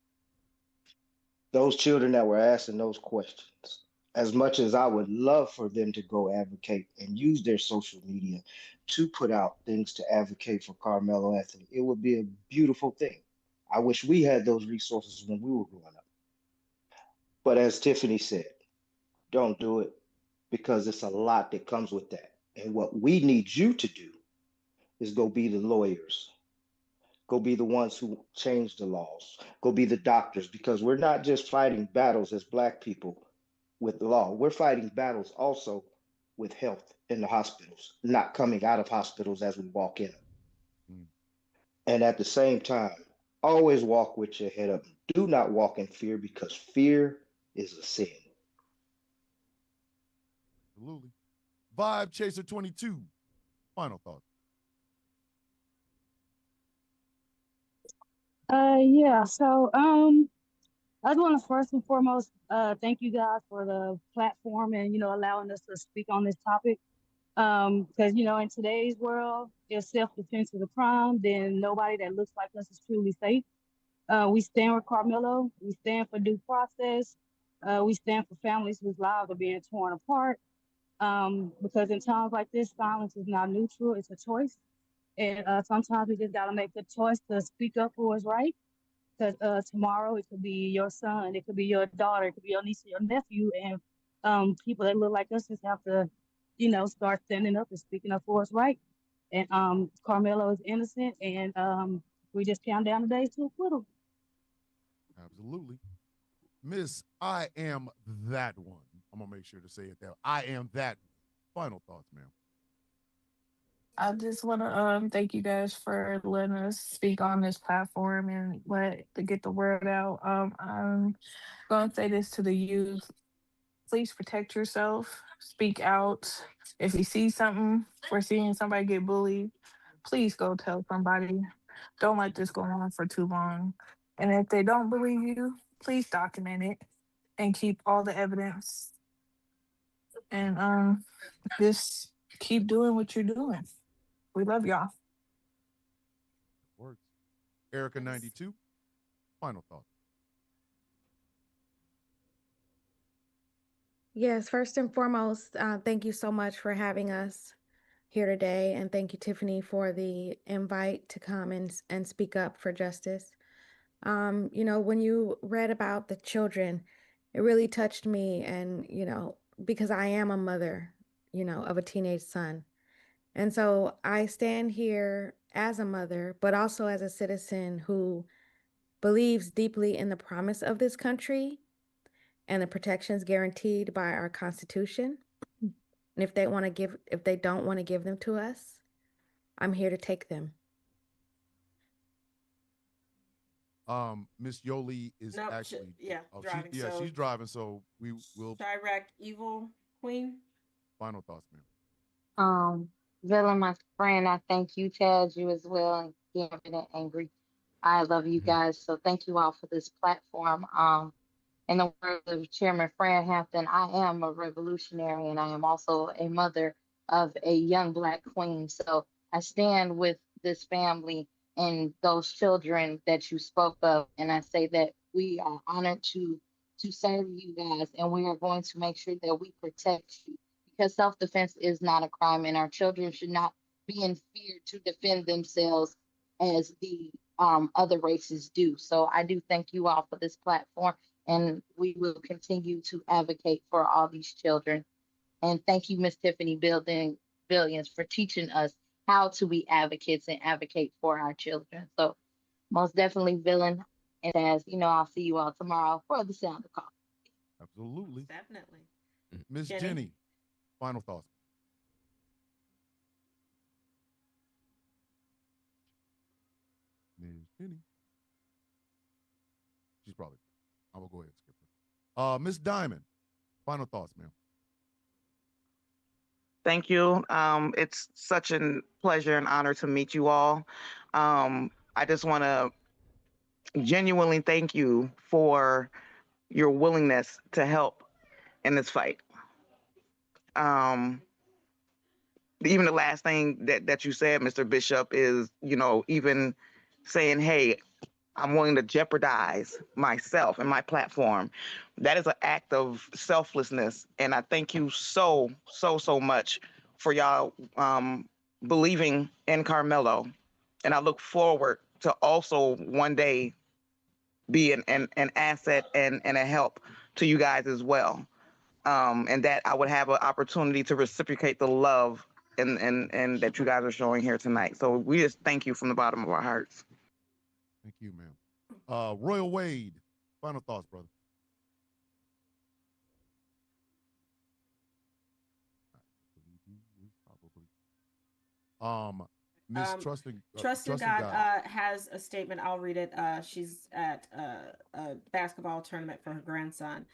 Those children that were asking those questions, as much as I would love for them to go advocate and use their social media to put out things to advocate for Carmelo Anthony, it would be a beautiful thing. I wish we had those resources when we were growing up. But as Tiffany said, don't do it because it's a lot that comes with that. And what we need you to do is go be the lawyers, go be the ones who change the laws, go be the doctors, because we're not just fighting battles as Black people with the law. We're fighting battles also with health in the hospitals, not coming out of hospitals as we walk in. And at the same time, always walk with your head up. Do not walk in fear because fear is a sin. Absolutely. Vibe Chaser 22. Final thought. Yeah, so I just want to first and foremost thank you guys for the platform and allowing us to speak on this topic. Because in today's world, if self-defense is a crime, then nobody that looks like us is truly safe. We stand with Carmelo. We stand for due process. We stand for families whose lives are being torn apart. Because in times like this, silence is not neutral; it's a choice. And sometimes we just gotta make the choice to speak up for what's right. Because tomorrow it could be your son, it could be your daughter, it could be your niece or your nephew, and people that look like us just have to, start standing up and speaking up for what's right. And Carmelo is innocent, and we just count down the days to acquittal. Absolutely. Miss, I am that one. I'm gonna make sure to say it there. I am that one. Final thoughts, ma'am. I just want to thank you guys for letting us speak on this platform and to get the word out. I'm going to say this to the youth: please protect yourself. Speak out. If you see something or seeing somebody get bullied, please go tell somebody. Don't let this go on for too long. And if they don't believe you, please document it and keep all the evidence. And just keep doing what you're doing. We love y'all. Works. Erica 92. Final thought. Yes, first and foremost, thank you so much for having us here today. And thank you, Tiffany, for the invite to come and speak up for justice. When you read about the children, it really touched me. And, because I am a mother, of a teenage son. And so I stand here as a mother, but also as a citizen who believes deeply in the promise of this country and the protections guaranteed by our Constitution. And if they don't want to give them to us, I'm here to take them. Miss Yoli is No, actually driving. she's driving, so we will. Chirac Evil Queen. Final thoughts, Villa, my friend, I thank you, Chad, you as well, and Gambit and Angry. I love you guys. So thank you all for this platform. In the words of Chairman Fran Hampton, I am a revolutionary and I am also a mother of a young Black queen. So I stand with this family and those children that you spoke of. And I say that we are honored to serve you guys, and we are going to make sure that we protect you because self-defense is not a crime, and our children should not be in fear to defend themselves as the other races do. So I do thank you all for this platform, and we will continue to advocate for all these children. And thank you, Miss Tiffany Billions, for teaching us how to be advocates and advocate for our children. So most definitely, Villain. And as you know, I'll see you all tomorrow for the Sound of Call. Absolutely. Definitely. Miss Jenny? Jenny, final thoughts. Miss Jenny. She's probably. I will go ahead and skip her. Miss Diamond, final thoughts, ma'am. Thank you. It's such a pleasure and honor to meet you all. I just want to genuinely thank you for your willingness to help in this fight. Even the last thing that you said, Mr. Bishop, is, even saying, hey, I'm willing to jeopardize myself and my platform. That is an act of selflessness. And I thank you so much for y'all believing in Carmelo. And I look forward to also one day be an asset and a help to you guys as well. And that I would have an opportunity to reciprocate the love and that you guys are showing here tonight. So we just thank you from the bottom of our hearts. Thank you, ma'am. Royal Wade, final thoughts, brother. Miss Trusting God has a statement. I'll read it. She's at a basketball tournament for her grandson.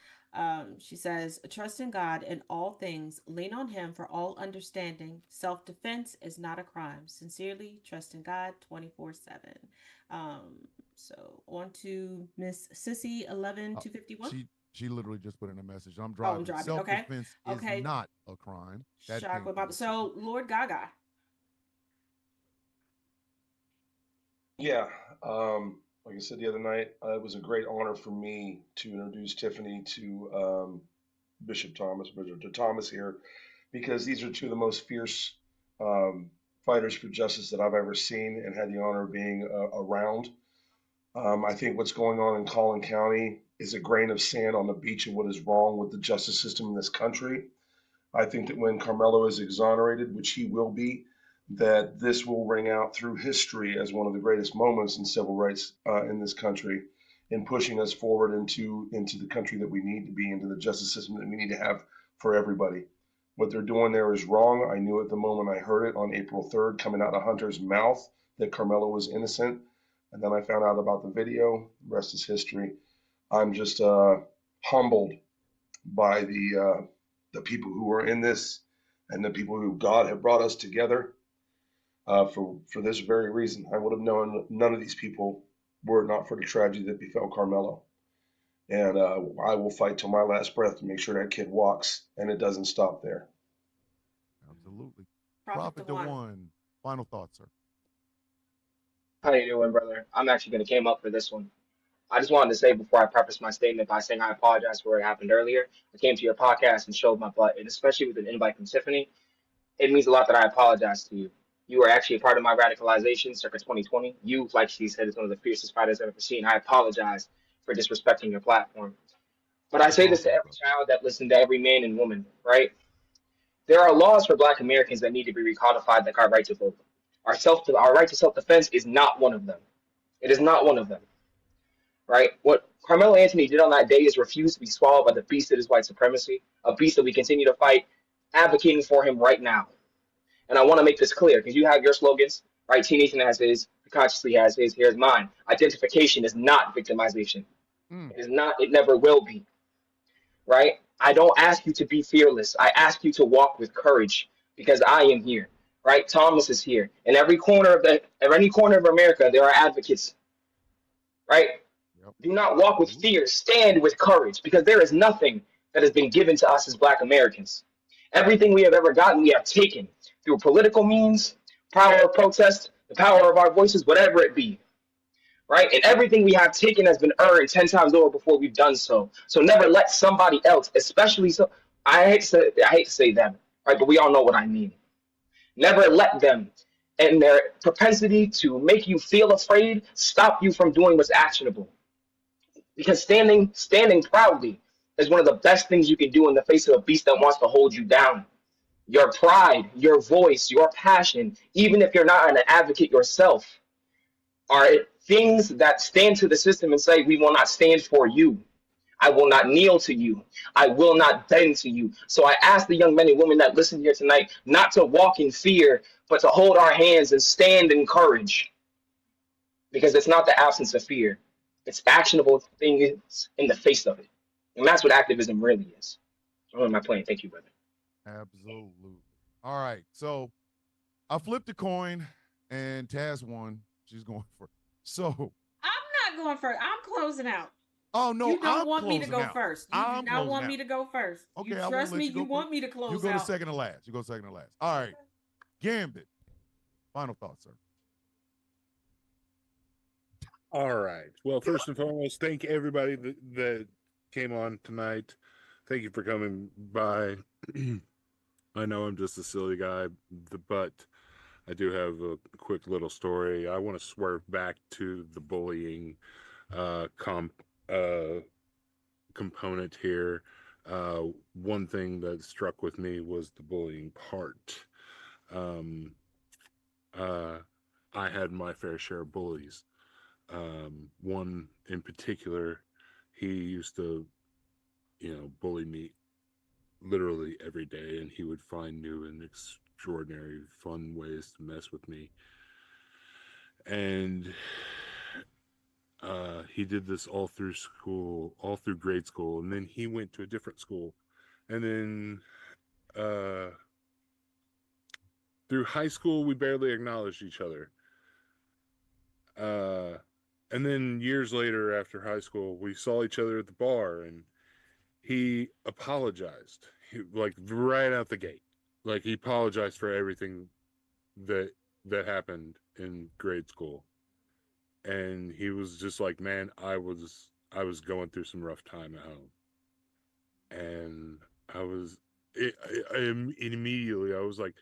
She says, trust in God in all things, lean on him for all understanding. Self-defense is not a crime. Sincerely, trust in God 24/7. So on to Miss Sissy 11251. She literally just put in a message. I'm driving. I'm driving. Self-defense Okay. is not a crime. That Shock came with from my, so Lord Gaga. Yeah, like I said the other night, it was a great honor for me to introduce Tiffany to Bishop Thomas here, because these are two of the most fierce fighters for justice that I've ever seen and had the honor of being around. I think what's going on in Collin County is a grain of sand on the beach of what is wrong with the justice system in this country. I think that when Carmelo is exonerated, which he will be, that this will ring out through history as one of the greatest moments in civil rights in this country, in pushing us forward into the country that we need to be, into the justice system that we need to have for everybody. What they're doing there is wrong. I knew it the moment I heard it on April 3rd coming out of Hunter's mouth that Carmelo was innocent. And then I found out about the video. The rest is history. I'm just humbled by the people who are in this and the people who God have brought us together. For this very reason, I would have known none of these people were it not for the tragedy that befell Carmelo. And I will fight till my last breath to make sure that kid walks, and it doesn't stop there. Absolutely. Prophet Dewan, final thoughts, sir. How you doing, brother? I'm actually going to came up for this one. I just wanted to say before I preface my statement by saying I apologize for what happened earlier. I came to your podcast and showed my butt, and especially with an invite from Tiffany, it means a lot that I apologize to you. You were actually a part of my radicalization circa 2020. You, like she said, is one of the fiercest fighters I've ever seen. I apologize for disrespecting your platform. But I say this to every child that listened to every man and woman, right? There are laws for Black Americans that need to be recodified, like our right to vote. Our right to self-defense is not one of them. It is not one of them, right? What Carmelo Anthony did on that day is refuse to be swallowed by the beast that is white supremacy, a beast that we continue to fight, advocating for him right now. And I want to make this clear because you have your slogans, right? T Nation has his, Consciously has his, here's mine. Identification is not victimization. It is not, it never will be, right? I don't ask you to be fearless. I ask you to walk with courage because I am here, right? Thomas is here. In every corner of America, there are advocates right? Yep. Do not walk with fear. Stand with courage, because there is nothing that has been given to us as Black Americans. Everything we have ever gotten, we have taken through political means, power of protest, the power of our voices, whatever it be, right? And everything we have taken has been earned 10 times over before we've done so. So never let somebody else, especially so, I hate to say them, right? But we all know what I mean. Never let them and their propensity to make you feel afraid stop you from doing what's actionable. Because standing proudly is one of the best things you can do in the face of a beast that wants to hold you down. Your pride, your voice, your passion, even if you're not an advocate yourself, are things that stand to the system and say, we will not stand for you. I will not kneel to you. I will not bend to you. So I ask the young men and women that listen here tonight not to walk in fear, but to hold our hands and stand in courage. Because it's not the absence of fear. It's actionable things in the face of it. And that's what activism really is. What am I playing? Thank you, brother. Absolutely. All right. So I flipped a coin and Taz won. She's going for it. So I'm not going first. I'm closing out. Oh no, you don't I'm want me to go out. first. You do not want me to go first. Okay, you I won't trust let me. you go You want first. me to close You go out. to second to last. You go second to last. All right. Gambit. Final thoughts, sir. All right. Well, first and foremost, thank everybody that came on tonight. Thank you for coming by. I know I'm just a silly guy, but I do have a quick little story. I want to swerve back to the bullying component here. One thing that struck with me was the bullying part. I had my fair share of bullies. One in particular, he used to, bully me literally every day, and he would find new and extraordinary fun ways to mess with me. And he did this all through school, all through grade school, and then he went to a different school. And then through high school, we barely acknowledged each other. And then years later, after high school, we saw each other at the bar, and he apologized, like right out the gate. Like he apologized for everything that happened in grade school. And he was just like, man, I was going through some rough time at home. And immediately I was like,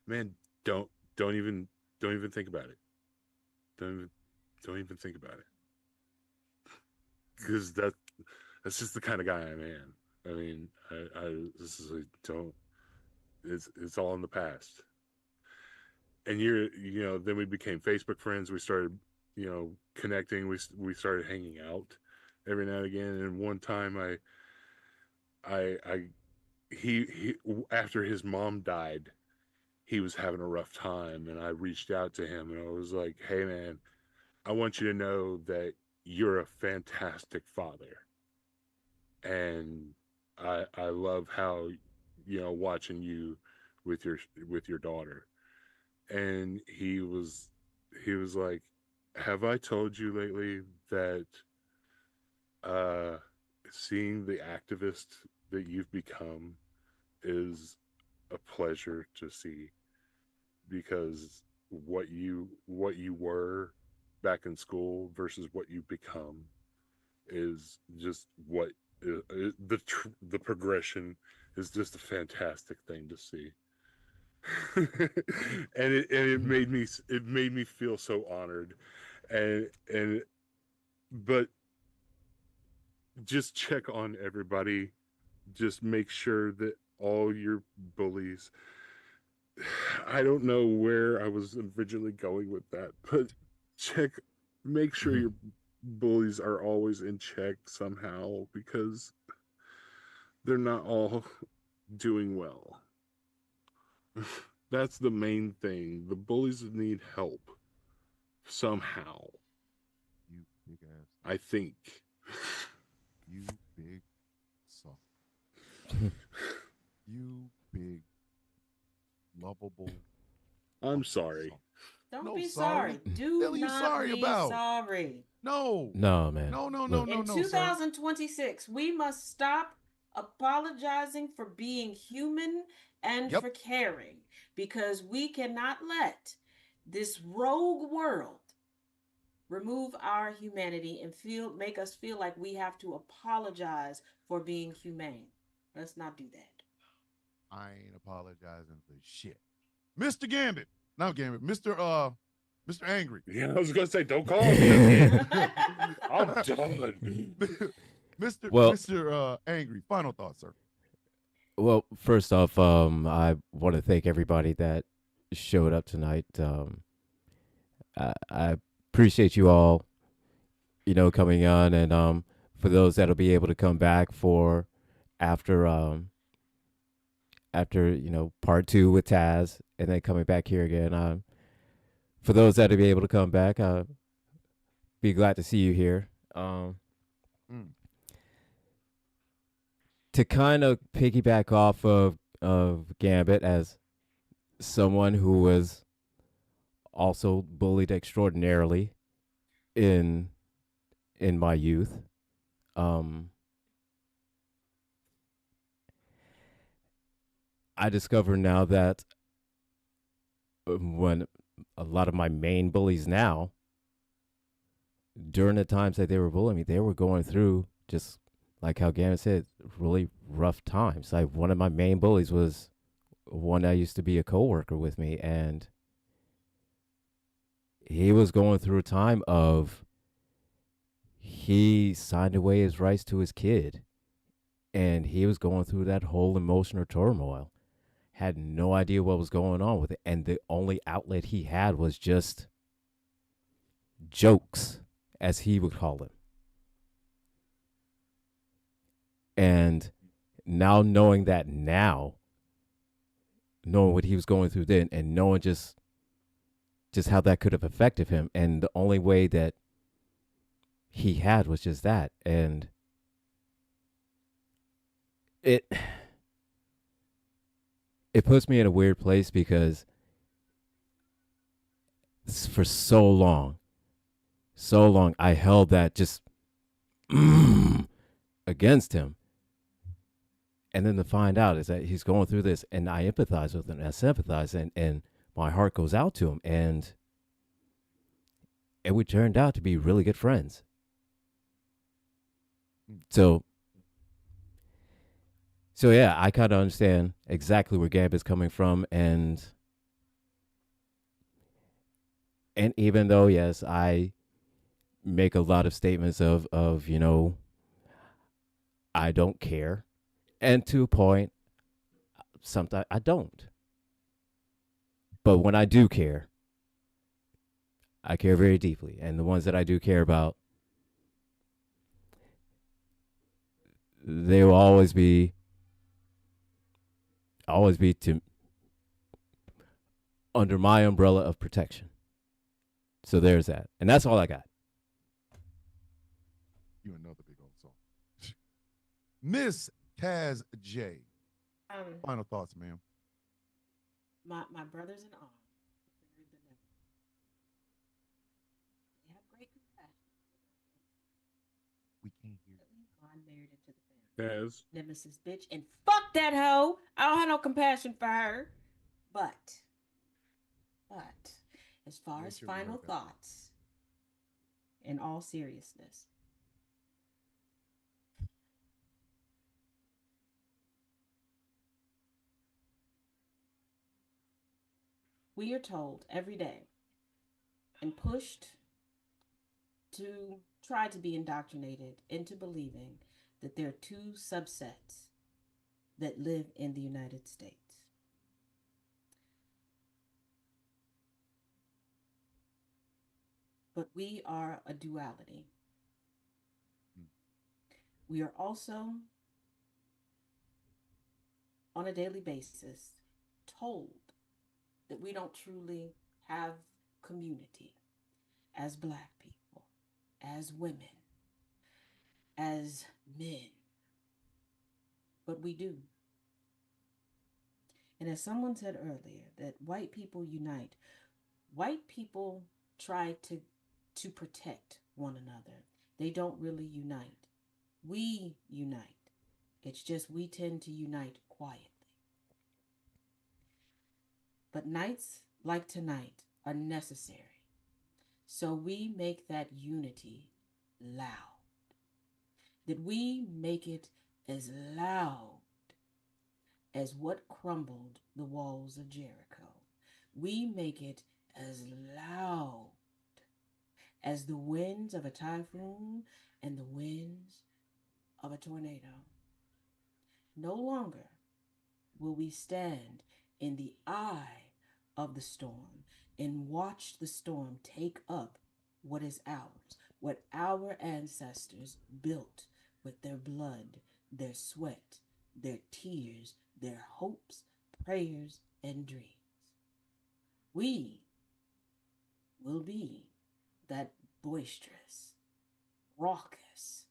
man, don't even think about it. Don't even think about it. Because that's just the kind of guy I am. I mean, this is like, it's all in the past. And then we became Facebook friends. We started, connecting. We started hanging out every now and again. And one time he after his mom died, he was having a rough time, and I reached out to him and I was like, hey man, I want you to know that you're a fantastic father. And I love how, watching you with your daughter. And he was like, have I told you lately that seeing the activist that you've become is a pleasure to see, because what you were back in school versus what you've become is just what the progression is just a fantastic thing to see. and it made me feel so honored. But just check on everybody. Just make sure that all your bullies, I don't know where I was originally going with that, but make sure your bullies are always in check somehow, because they're not all doing well. That's the main thing. The bullies need help somehow. You big ass. I think. You big soft. You big lovable. I'm sorry. Don't No be sorry. sorry. Do Hell are you not sorry be about? sorry. No. No, man. No, no, no, Look, no, In no, sir. 2026, we must stop apologizing for being human and Yep. for caring because we cannot let this rogue world remove our humanity and make us feel like we have to apologize for being humane. Let's not do that. I ain't apologizing for shit. Mr. Gambit. Not Gambit. Mr. Angry. Yeah, I was gonna say, don't call me. I'm done. Well- Mr. Angry. Final thoughts, sir. Well, first off, I want to thank everybody that showed up tonight. I appreciate you all, coming on, and for those that'll be able to come back for after part 2 with Taz, and then coming back here again. For those that'll be able to come back, be glad to see you here. To kind of piggyback off of Gambit as someone who was also bullied extraordinarily in my youth. I discover now that when a lot of my main bullies now, during the times that they were bullying me, they were going through, just like how Gambit said, really rough times. Like, one of my main bullies was one that used to be a coworker with me, and he was going through a time of, he signed away his rights to his kid, and he was going through that whole emotional turmoil. Had no idea what was going on with it, and the only outlet he had was just jokes, as he would call them. And now knowing what he was going through then, and knowing just how that could have affected him, and the only way that he had was just that, and it puts me in a weird place because for so long I held that just against him. And then to find out is that he's going through this, and I empathize with him, and I sympathize, and my heart goes out to him, and we turned out to be really good friends. So yeah, I kind of understand exactly where Gambit's coming from, and even though, yes, I make a lot of statements of I don't care, and to a point, sometimes I don't. But when I do care, I care very deeply, and the ones that I do care about, they will always be to under my umbrella of protection. So there's that, and that's all I got. You another big old song. Miss Taz J. Final thoughts, ma'am. My brothers in arms. They have great compassion. We can't hear. God married into the family. Taz. Nemesis bitch, and fuck that hoe. I don't have no compassion for her. But as far as final thoughts, in all seriousness, we are told every day and pushed to try to be indoctrinated into believing that there are two subsets that live in the United States. But we are a duality. We are also, on a daily basis, told that we don't truly have community as Black people, as women, as men. But we do. And as someone said earlier, that white people unite, white people try to protect one another. They don't really unite. We unite. It's just we tend to unite quietly. But nights like tonight are necessary. So we make that unity loud. That we make it as loud as what crumbled the walls of Jericho. We make it as loud as the winds of a typhoon and the winds of a tornado. No longer will we stand in the eye of the storm and watch the storm take up what is ours, what our ancestors built with their blood, their sweat, their tears, their hopes, prayers, and dreams. We will be that boisterous, raucous,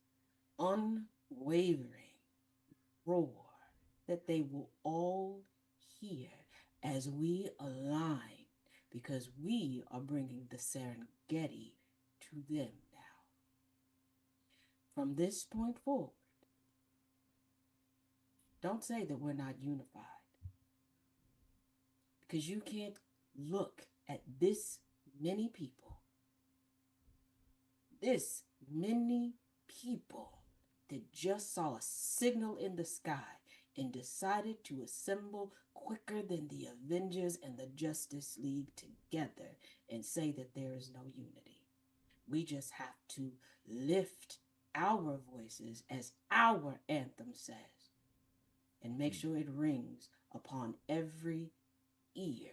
unwavering roar that they will all hear as we align, because we are bringing the Serengeti to them now. From this point forward, don't say that we're not unified, because you can't look at this many people that just saw a signal in the sky and decided to assemble quicker than the Avengers and the Justice League together and say that there is no unity. We just have to lift our voices as our anthem says and make sure it rings upon every ear,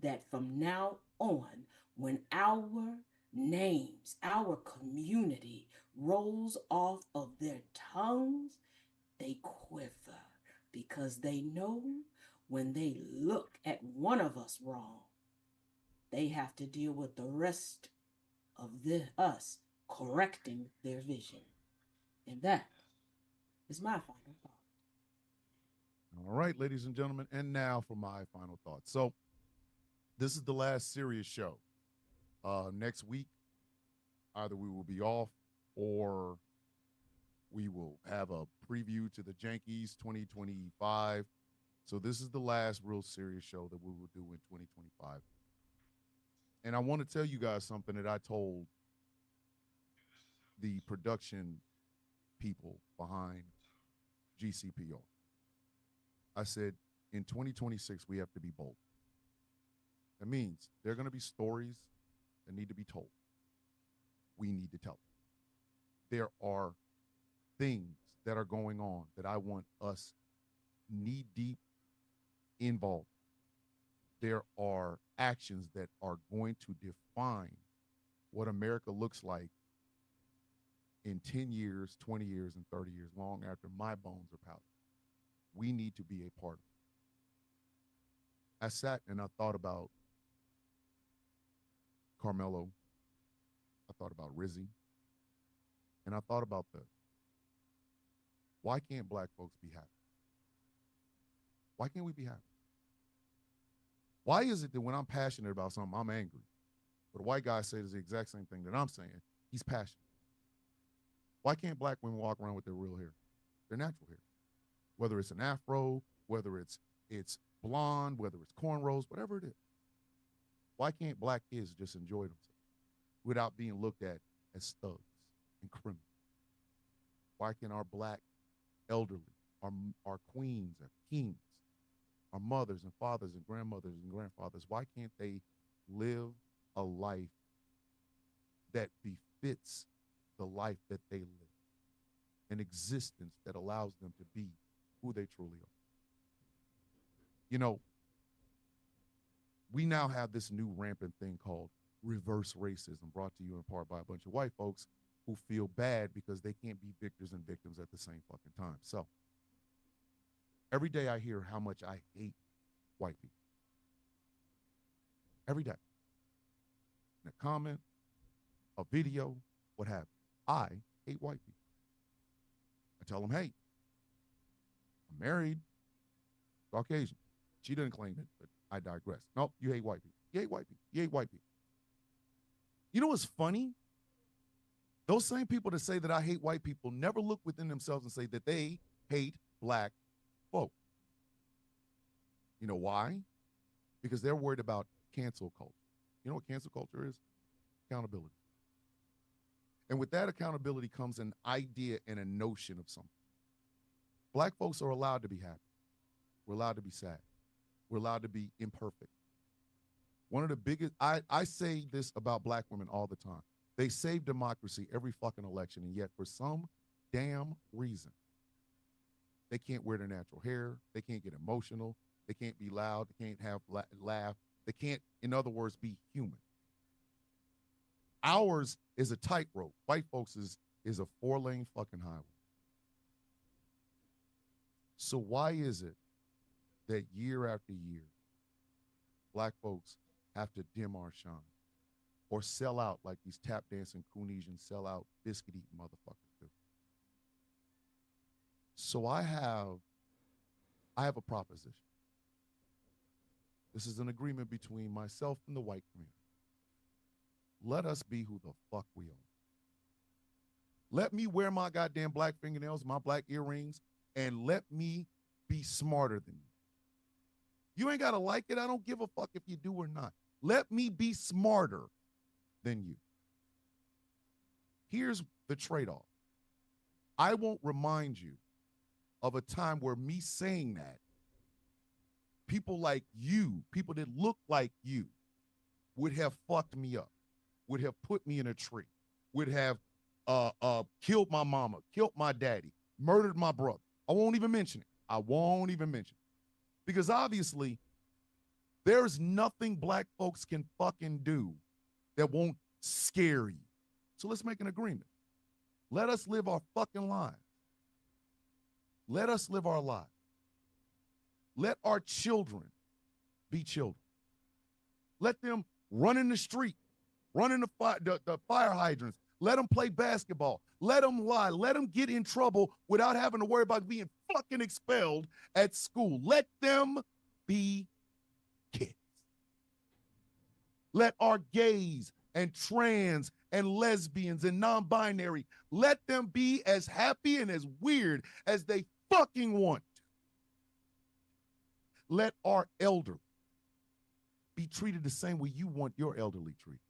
that from now on, when our names, our community rolls off of their tongues, they quiver, because they know when they look at one of us wrong, they have to deal with the rest of us correcting their vision. And that is my final thought. All right, ladies and gentlemen, and now for my final thoughts. So this is the last serious show. Next week, either we will be off or we will have a preview to the Yankees 2025. So this is the last real serious show that we will do in 2025. And I want to tell you guys something that I told the production people behind GCPR. I said, in 2026, we have to be bold. That means there are going to be stories that need to be told. We need to tell them. There are things that are going on that I want us knee deep involved. There are actions that are going to define what America looks like in 10 years, 20 years, and 30 years, long after my bones are powdered. We need to be a part of it. I sat and I thought about Carmelo. I thought about Rizzy. And I thought about why can't black folks be happy? Why can't we be happy? Why is it that when I'm passionate about something, I'm angry? But a white guy says the exact same thing that I'm saying. He's passionate. Why can't black women walk around with their real hair, their natural hair? Whether it's an afro, whether it's blonde, whether it's cornrows, whatever it is. Why can't black kids just enjoy themselves without being looked at as thugs and criminals? Why can't our black elderly, our queens, our kings, our mothers and fathers and grandmothers and grandfathers, why can't they live a life that befits the life that they live? An existence that allows them to be who they truly are. You know, we now have this new rampant thing called reverse racism, brought to you in part by a bunch of white folks who feel bad because they can't be victors and victims at the same fucking time. So every day I hear how much I hate white people. Every day. In a comment, a video, what have you. I hate white people. I tell them, hey, I'm married, Caucasian. She doesn't claim it, but I digress. Nope, you hate white people. You hate white people. You hate white people. You know what's funny? Those same people that say that I hate white people never look within themselves and say that they hate black folk. You know why? Because they're worried about cancel culture. You know what cancel culture is? Accountability. And with that accountability comes an idea and a notion of something. Black folks are allowed to be happy. We're allowed to be sad. We're allowed to be imperfect. One of the biggest, I say this about black women all the time. They save democracy every fucking election, and yet for some damn reason, they can't wear their natural hair. They can't get emotional. They can't be loud. They can't have laugh. They can't, in other words, be human. Ours is a tightrope. White folks is a 4-lane fucking highway. So why is it that year after year, black folks have to dim our shine or sell out like these tap dancing Coonesian sell out biscuit eating motherfuckers do? So I have a proposition. This is an agreement between myself and the white community. Let us be who the fuck we are. Let me wear my goddamn black fingernails, my black earrings, and let me be smarter than you. You ain't got to like it. I don't give a fuck if you do or not. Let me be smarter than you. Here's the trade-off. I won't remind you of a time where me saying that, people like you, people that look like you, would have fucked me up, would have put me in a tree, would have killed my mama, killed my daddy, murdered my brother. I won't even mention it. I won't even mention it. Because obviously, there's nothing black folks can fucking do that won't scare you. So let's make an agreement. Let us live our fucking lives. Let us live our lives. Let our children be children. Let them run in the street, run in the fire hydrants. Let them play basketball. Let them lie. Let them get in trouble without having to worry about being fucking expelled at school. Let them be kids. Let our gays and trans and lesbians and non-binary, let them be as happy and as weird as they fucking want. Let our elderly be treated the same way you want your elderly treated.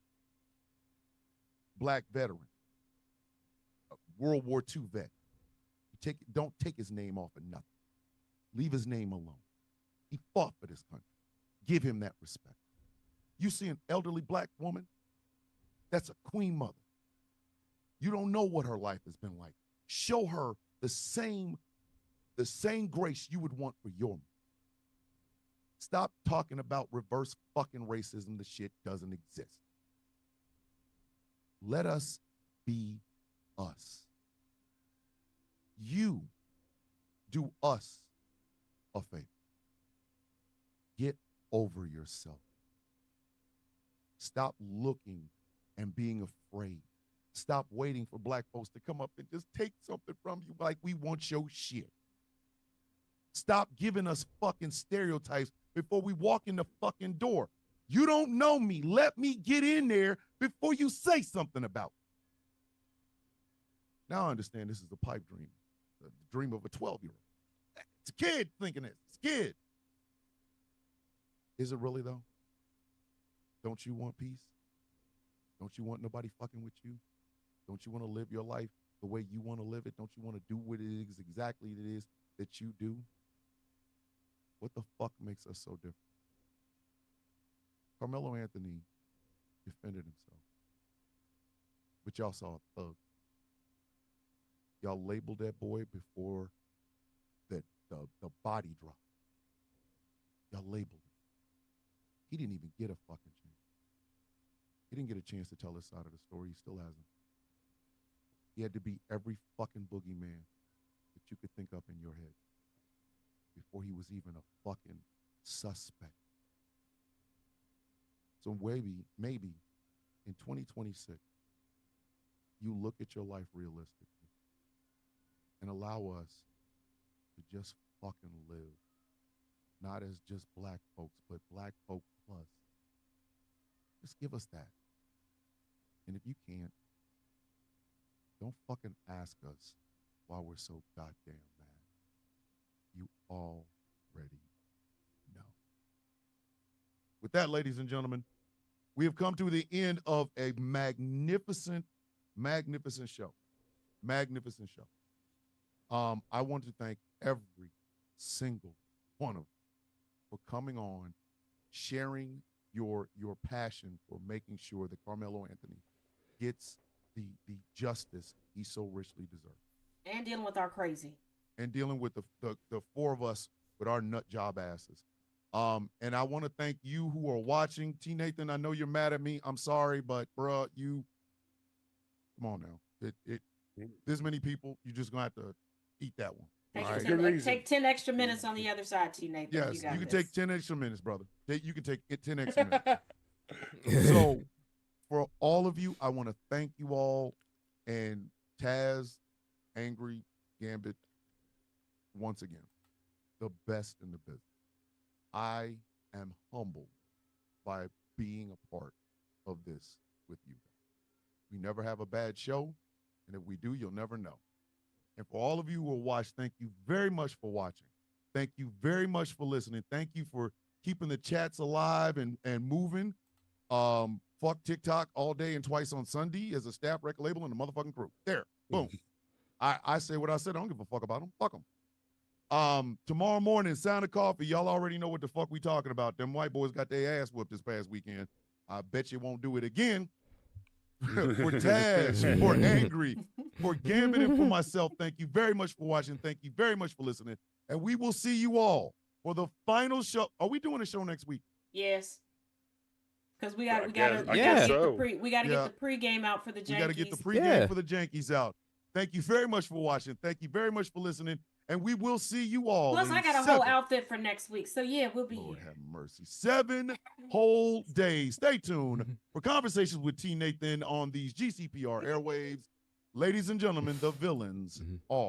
Black veteran, World War II vet. Don't take his name off of nothing. Leave his name alone. He fought for this country. Give him that respect. You see an elderly black woman, that's a queen mother. You don't know what her life has been like. Show her the same grace you would want for your mother. Stop talking about reverse fucking racism. The shit doesn't exist. Let us be us. You do us a favor. Get over yourself. Stop looking and being afraid. Stop waiting for black folks to come up and just take something from you like we want your shit. Stop giving us fucking stereotypes before we walk in the fucking door. You don't know me. Let me get in there before you say something about me. Now I understand this is a pipe dream, the dream of a 12-year-old. It's a kid thinking this. It's a kid. Is it really though? Don't you want peace? Don't you want nobody fucking with you? Don't you want to live your life the way you want to live it? Don't you want to do what it is exactly it is that you do? What the fuck makes us so different? Carmelo Anthony defended himself. But y'all saw a thug. Y'all labeled that boy before the body dropped. Y'all labeled him. He didn't even get a fucking chance. He didn't get a chance to tell his side of the story. He still hasn't. He had to be every fucking boogeyman that you could think up in your head before he was even a fucking suspect. So maybe in 2026, you look at your life realistically and allow us to just fucking live, not as just black folks, but black folk plus. Just give us that. And if you can't, don't fucking ask us why we're so goddamn mad. You already know. With that, ladies and gentlemen, we have come to the end of a magnificent, magnificent show. Magnificent show. I want to thank every single one of you for coming on, sharing your passion for making sure that Carmelo Anthony gets the justice he so richly deserves. And dealing with our crazy. And dealing with the four of us with our nut job asses. And I want to thank you who are watching. T. Nathan, I know you're mad at me. I'm sorry, but bruh, come on now. This many people, you're just gonna have to eat that one. Take 10 extra minutes on the other side, T. Nathan. Yes, you can this. take 10 extra minutes, brother. You can take 10 extra minutes. So for all of you, I want to thank you all. And Taz, Angry, Gambit, once again, the best in the business. I am humbled by being a part of this with you guys. We never have a bad show, and if we do, you'll never know. And for all of you who will watch, thank you very much for watching. Thank you very much for listening. Thank you for keeping the chats alive and moving. Fuck TikTok all day and twice on Sunday as a staff record label and the motherfucking crew. There, boom. I say what I said. I don't give a fuck about them. Fuck them. Tomorrow morning, Sound of Coffee. Y'all already know what the fuck we talking about. Them white boys got their ass whooped this past weekend. I bet you won't do it again. For Taz, for Angry, for Gambit, and for myself, thank you very much for watching. Thank you very much for listening. And we will see you all for the final show. Are we doing a show next week? Yes. Because we gotta get the pregame out for the Yankees. We gotta get the pregame for the Yankees out. Thank you very much for watching. Thank you very much for listening. And we will see you all. Plus, I got a whole outfit for next week. So yeah, we'll be Lord here. Have mercy. 7 whole days. Stay tuned for conversations with T. Nathan on these GCPR airwaves. Ladies and gentlemen, the villains are